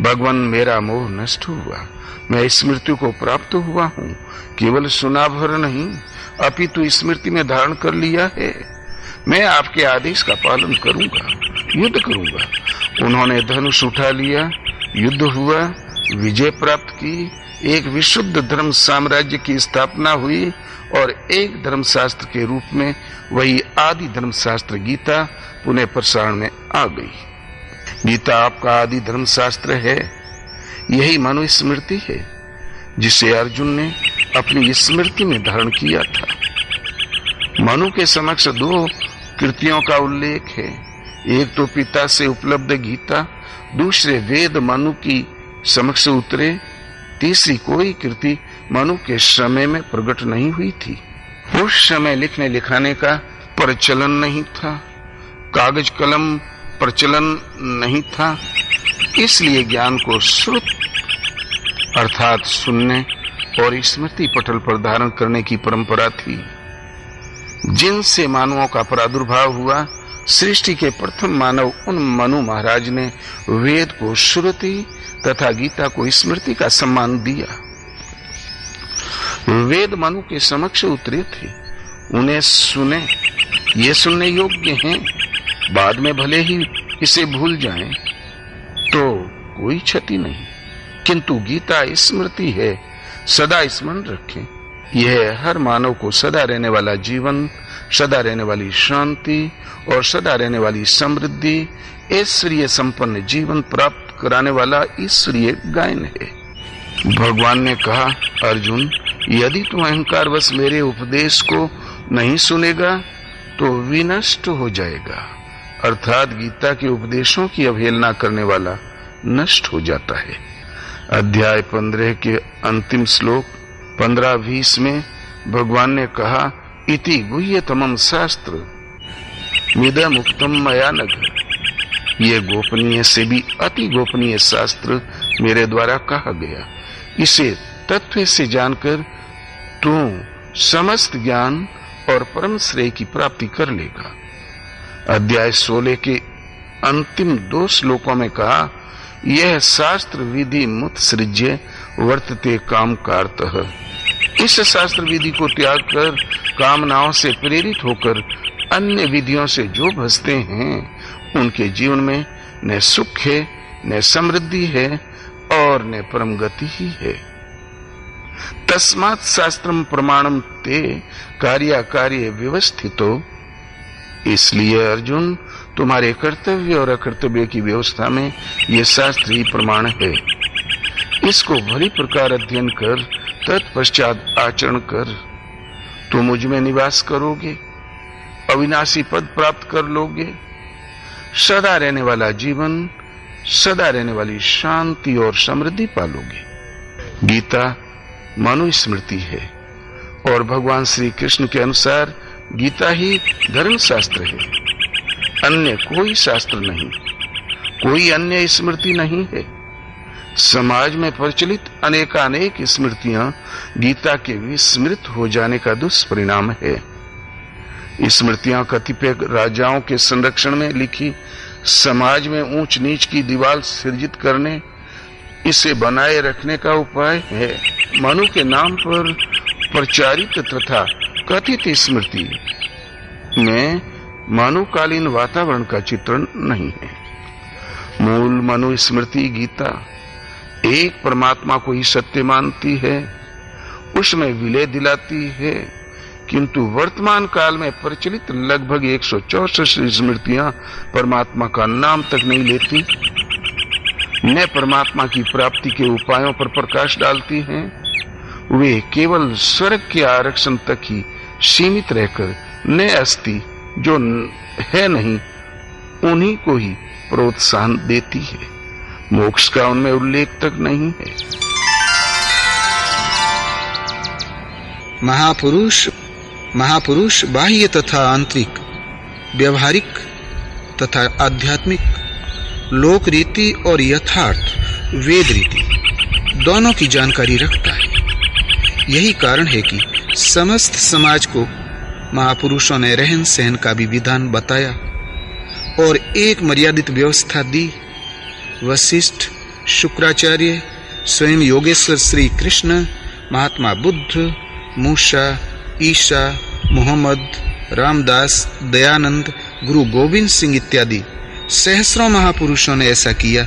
भगवान, मेरा मोह नष्ट हुआ, मैं स्मृति को प्राप्त हुआ हूँ। केवल सुना भर नहीं, अपितु स्मृति में धारण कर लिया है। मैं आपके आदेश का पालन करूंगा, युद्ध करूंगा। उन्होंने धनुष उठा लिया, युद्ध हुआ, विजय प्राप्त की। एक विशुद्ध धर्म साम्राज्य की स्थापना हुई और एक धर्मशास्त्र के रूप में वही आदि धर्मशास्त्र गीता पुनः प्रसारण में आ गई। गीता आपका आदि धर्मशास्त्र है। यही मनु स्मृति है जिसे अर्जुन ने अपनी स्मृति में धारण किया था। मनु के समक्ष 2 कृतियों का उल्लेख है। एक तो पिता से उपलब्ध गीता, दूसरे वेद मनु की समक्ष उतरे, तीसरी कोई कृति मनु के समय में प्रकट नहीं हुई थी। उस समय लिखने लिखाने का प्रचलन नहीं था, कागज कलम प्रचलन नहीं था, इसलिए ज्ञान को श्रुत अर्थात सुनने और स्मृति पटल पर धारण करने की परंपरा थी। जिनसे मानवों का प्रादुर्भाव हुआ, सृष्टि के प्रथम मानव उन मनु महाराज ने वेद को श्रुति तथा गीता को स्मृति का सम्मान दिया। वेद मनु के समक्ष उतरे थे, उन्हें सुने, ये सुनने योग्य हैं। बाद में भले ही इसे भूल जाएं तो कोई क्षति नहीं, किंतु गीता स्मृति है, सदा स्मरण रखें। यह हर मानव को सदा रहने वाला जीवन, सदा रहने वाली शांति और सदा रहने वाली समृद्धि, ऐश्वर्य संपन्न जीवन प्राप्त कराने वाला ईश्वरीय गायन है। भगवान ने कहा, अर्जुन, यदि तू अहंकारवश मेरे उपदेश को नहीं सुनेगा तो विनष्ट हो जाएगा। अर्थात गीता के उपदेशों की अवहेलना करने वाला नष्ट हो जाता है। अध्याय 15 के अंतिम श्लोक 15-20 में भगवान ने कहा, इति गुह्यतमं शास्त्र मिदम् उक्तम् मया नघ। ये गोपनीय से भी अति गोपनीय शास्त्र मेरे द्वारा कहा गया। इसे तत्व से जानकर तू समस्त ज्ञान और परम श्रेय की प्राप्ति कर लेगा। अध्याय 16 के अंतिम 2 श्लोकों में कहा, यह शास्त्र विधि मुत सृज्य वर्तते काम कारतः। इस शास्त्र विधि को त्याग कर कामनाओं से प्रेरित होकर अन्य विधियों से जो भजते हैं उनके जीवन में न सुख है, न समृद्धि है और न परम गति ही है। तस्मात् शास्त्रम प्रमाणम ते कार्य व्यवस्थितो। इसलिए अर्जुन, तुम्हारे कर्तव्य और अकर्तव्य की व्यवस्था में यह शास्त्र ही प्रमाण है। इसको भली प्रकार अध्ययन कर तत्पश्चात आचरण कर, तुम मुझ में निवास करोगे, अविनाशी पद प्राप्त कर लोगे, सदा रहने वाला जीवन, सदा रहने वाली शांति और समृद्धि पालोगे। गीता मनुस्मृति है और भगवान श्री कृष्ण के अनुसार गीता ही धर्म शास्त्र है। अन्य कोई शास्त्र नहीं, कोई अन्य स्मृति नहीं है। समाज में प्रचलित अनेकानेक स्मृतियां गीता के विस्मृत हो जाने का दुष्परिणाम है। स्मृतियां कतिपय राजाओं के संरक्षण में लिखी समाज में ऊंच नीच की दीवार सृजित करने, इसे बनाए रखने का उपाय है। मनु के नाम पर प्रचारित तथा कथित स्मृति में मनुकालीन वातावरण का चित्रण नहीं है। मूल मनु स्मृति गीता एक परमात्मा को ही सत्य मानती है, उसमें विलय दिलाती है, किंतु वर्तमान काल में प्रचलित लगभग 164 स्मृतियां परमात्मा का नाम तक नहीं लेती, न परमात्मा की प्राप्ति के उपायों पर प्रकाश डालती हैं। वे केवल स्वर्ग के आरक्षण तक ही सीमित रहकर न अस्ति जो है नहीं उन्हीं को ही प्रोत्साहन देती है, मोक्ष का उनमें उल्लेख तक नहीं है। महापुरुष बाह्य तथा आंतरिक, व्यवहारिक तथा आध्यात्मिक, लोक रीति और यथार्थ वेद रीति दोनों की जानकारी रखता है। यही कारण है कि समस्त समाज को महापुरुषों ने रहन सहन का भी विधान बताया और एक मर्यादित व्यवस्था दी। वशिष्ठ, शुक्राचार्य, स्वयं योगेश्वर श्री कृष्ण, महात्मा बुद्ध, मूसा, ईसा, मोहम्मद, रामदास, दयानंद, गुरु गोविंद सिंह इत्यादि सहस्रों महापुरुषों ने ऐसा किया,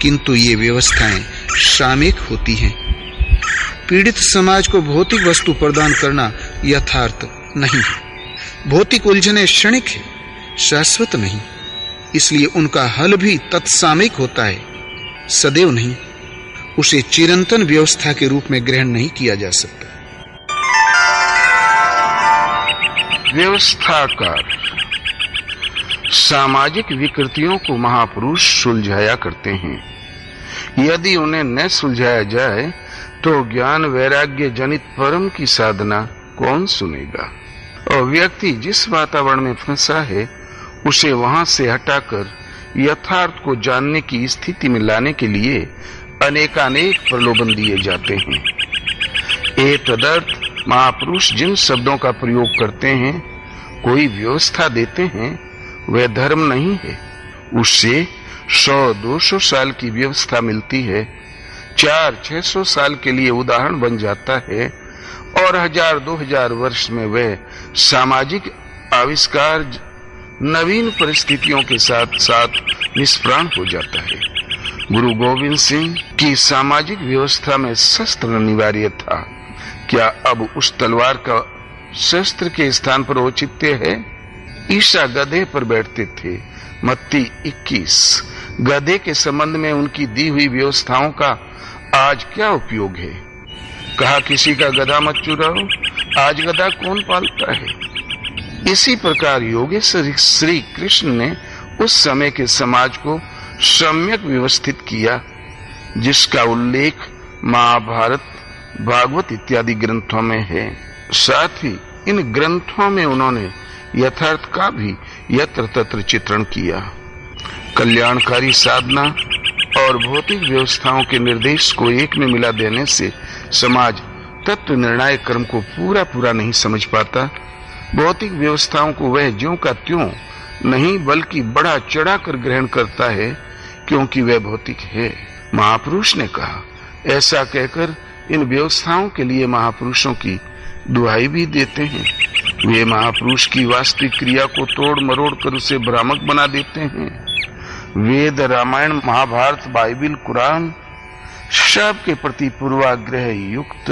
किंतु ये व्यवस्थाएं सामयिक होती हैं। पीड़ित समाज को भौतिक वस्तु प्रदान करना यथार्थ नहीं है। भौतिक उलझने क्षणिक है, शाश्वत नहीं, इसलिए उनका हल भी तत्सामयिक होता है, सदैव नहीं। उसे चिरंतन व्यवस्था के रूप में ग्रहण नहीं किया जा सकता। व्यवस्थाकार सामाजिक विकृतियों को महापुरुष सुलझाया करते हैं। यदि उन्हें न सुलझाया जाए तो ज्ञान वैराग्य जनित परम की साधना कौन सुनेगा। और व्यक्ति जिस वातावरण में फंसा है उसे वहां से हटाकर यथार्थ को जानने की स्थिति में लाने के लिए अनेकानेक प्रलोभन दिए जाते हैं। तदर्थ महापुरुष जिन शब्दों का प्रयोग करते हैं, कोई व्यवस्था देते हैं, वह धर्म नहीं है। उससे 100-200 साल की व्यवस्था मिलती है, 400-600 साल के लिए उदाहरण बन जाता है और 1000-2000 वर्ष में वह सामाजिक आविष्कार नवीन परिस्थितियों के साथ साथ निष्प्राण हो जाता है। गुरु गोविंद सिंह की सामाजिक व्यवस्था में शस्त्र अनिवार्य था। क्या अब उस तलवार का शस्त्र के स्थान पर औचित्य है? ईसा गधे पर बैठते थे। मत्ती 21। गधे के संबंध में उनकी दी हुई व्यवस्थाओं का आज क्या उपयोग है? कहा किसी का गधा मत चुराओ। आज गधा कौन पालता है? इसी प्रकार योगेश्वर श्री कृष्ण ने उस समय के समाज को सम्यक व्यवस्थित किया, जिसका उल्लेख महाभारत, भागवत इत्यादि ग्रंथों में है। साथ ही इन ग्रंथों में उन्होंने यथार्थ का भी यत्र तत्र चित्रण किया। कल्याणकारी साधना और भौतिक व्यवस्थाओं के निर्देश को एक में मिला देने से समाज तत्व निर्णायक कर्म को पूरा नहीं समझ पाता। भौतिक व्यवस्थाओं को वह ज्यों का त्यों नहीं बल्कि बढ़ा चढ़ा कर ग्रहण करता है, क्योंकि वह भौतिक है। महापुरुष ने कहा, ऐसा कहकर इन व्यवस्थाओं के लिए महापुरुषों की दुहाई भी देते हैं। वे महापुरुष की वास्तविक क्रिया को तोड़ मरोड़ कर उसे भ्रामक बना देते हैं। वेद, रामायण, महाभारत, बाइबिल, कुरान सब के प्रति पूर्वाग्रह युक्त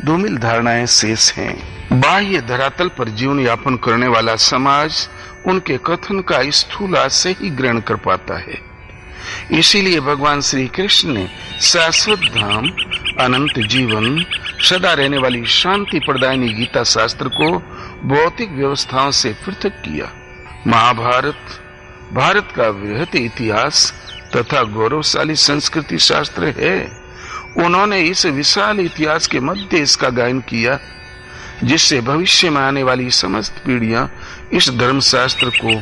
धूमिल धारणाएं शेष हैं। बाह्य धरातल पर जीवन यापन करने वाला समाज उनके कथन का स्थूल से ही ग्रहण कर पाता है। इसीलिए भगवान श्री कृष्ण ने शाश्वत धाम, अनंत जीवन, सदा रहने वाली शांति प्रदायिनी गीता शास्त्र को भौतिक व्यवस्थाओं से पृथक किया। महाभारत भारत का वृहत इतिहास तथा गौरवशाली संस्कृति शास्त्र है। उन्होंने इस विशाल इतिहास के मध्य इसका गायन किया, जिससे भविष्य में आने वाली समस्त पीढ़ियां इस धर्मशास्त्र को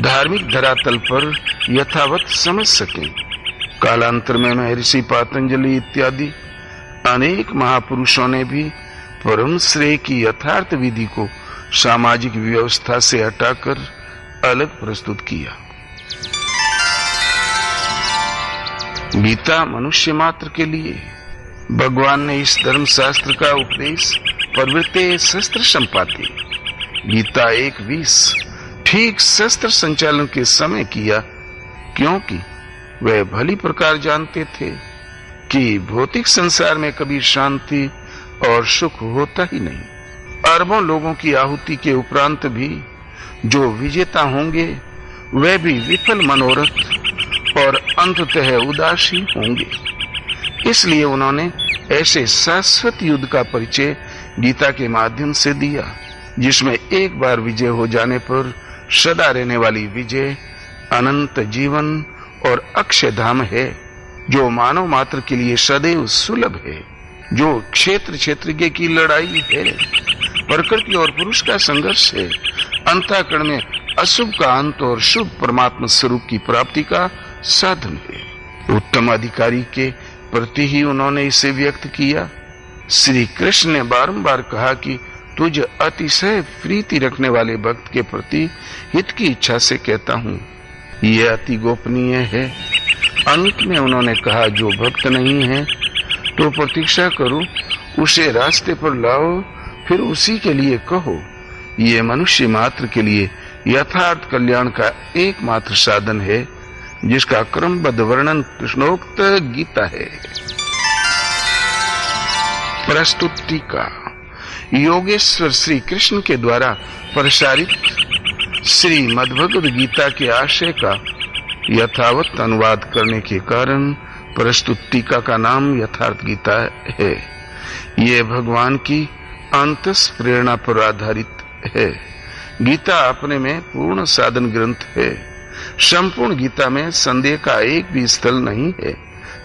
धार्मिक धरातल पर यथावत समझ सकें। कालांतर में महर्षि पातंजलि इत्यादि अनेक महापुरुषों ने भी परम श्रेय की यथार्थ विधि को सामाजिक व्यवस्था से हटाकर अलग प्रस्तुत किया। गीता मनुष्य मात्र के लिए भगवान ने इस धर्मशास्त्र का उपदेश प्रवृत्ते शस्त्र संपाते गीता 1:20 ठीक शस्त्र संचालन के समय किया, क्योंकि वह भली प्रकार जानते थे कि भौतिक संसार में कभी शांति और सुख होता ही नहीं। अरबों लोगों की आहुति के उपरांत भी जो विजेता होंगे वे भी विफल मनोरथ और अंततः उदासी होंगे। इसलिए उन्होंने ऐसे शाश्वत युद्ध का परिचय गीता के माध्यम से दिया, जिसमें एक बार विजय हो जाने पर सदा रहने वाली विजय, अनंत जीवन और अक्षय धाम है, जो मानव मात्र के लिए सदैव सुलभ है, जो क्षेत्र क्षेत्रज्ञ की लड़ाई है, प्रकृति और पुरुष का संघर्ष है, अंतःकरण में अशुभ का अंत और शुभ परमात्मा स्वरूप की प्राप्ति का साधन है। उत्तम अधिकारी के प्रति ही उन्होंने इसे व्यक्त किया। श्री कृष्ण ने बारंबार कहा कि तुझ अतिशय प्रीति रखने वाले भक्त के प्रति हित की इच्छा से कहता हूँ। यह अति गोपनीय है। अंत में उन्होंने कहा, जो भक्त नहीं है तो प्रतीक्षा करो, उसे रास्ते पर लाओ, फिर उसी के लिए कहो। ये मनुष्य मात्र के लिए यथार्थ कल्याण का एकमात्र साधन है, जिसका क्रमबद्ध वर्णन कृष्णोक्त गीता है। प्रस्तुत टीका। योगेश्वर श्री कृष्ण के द्वारा प्रसारित श्री मद्भगवद गीता के आशय का यथावत अनुवाद करने के कारण प्रस्तुत टीका का नाम यथार्थ गीता है। यह भगवान की अंतस प्रेरणा पर आधारित है। गीता अपने में पूर्ण साधन ग्रंथ है। संपूर्ण गीता में संदेह का एक भी स्थल नहीं है।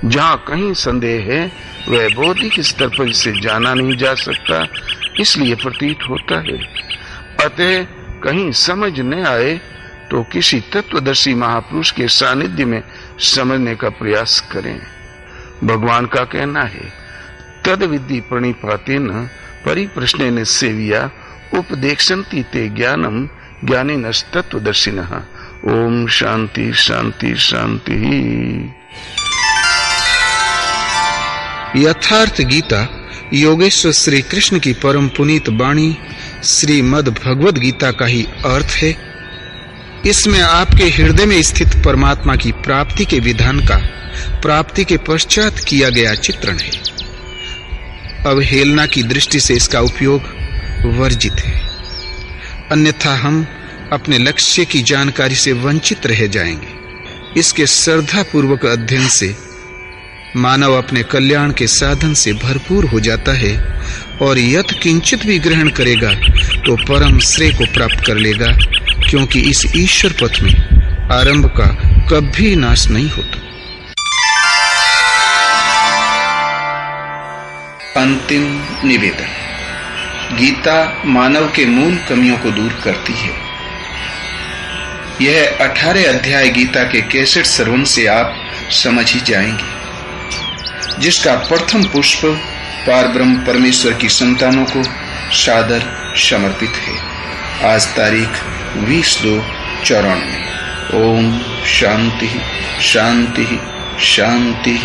जहाँ कहीं संदेह है वह बौद्धिक स्तर पर इसे जाना नहीं जा सकता, इसलिए प्रतीत होता है। अतः कहीं समझ न आए तो किसी तत्वदर्शी महापुरुष के सानिध्य में समझने का प्रयास करें। भगवान का कहना है, तद विद्धि प्रणिपातेन परिप्रश्नेन सेविया उपदेक्षन्ति ते ज्ञानम ज्ञानिनस्तत्वदर्शिनः। ओम शांति शांति शांति। यथार्थ गीता योगेश्वर श्री कृष्ण की परम पुनीत वाणी श्रीमद् भगवद गीता का ही अर्थ है। इसमें आपके हृदय में स्थित परमात्मा की प्राप्ति के विधान का प्राप्ति के पश्चात किया गया चित्रण है। अवहेलना की दृष्टि से इसका उपयोग वर्जित है, अन्यथा हम अपने लक्ष्य की जानकारी से वंचित रह जाएंगे। इसके श्रद्धा पूर्वक अध्ययन से मानव अपने कल्याण के साधन से भरपूर हो जाता है और यत् किंचित भी ग्रहण करेगा तो परम श्रेय को प्राप्त कर लेगा, क्योंकि इस ईश्वर पथ में आरंभ का कभी नाश नहीं होता। अंतिम निवेदन। गीता मानव के मूल कमियों को दूर करती है। यह 18 अध्याय गीता के कैसेट श्रवण से आप समझ ही जाएंगे, जिसका प्रथम पुष्प पारब्रह्म परमेश्वर की संतानों को सादर समर्पित है। आज तारीख 20/2/94। ओम शांति शांति शांति।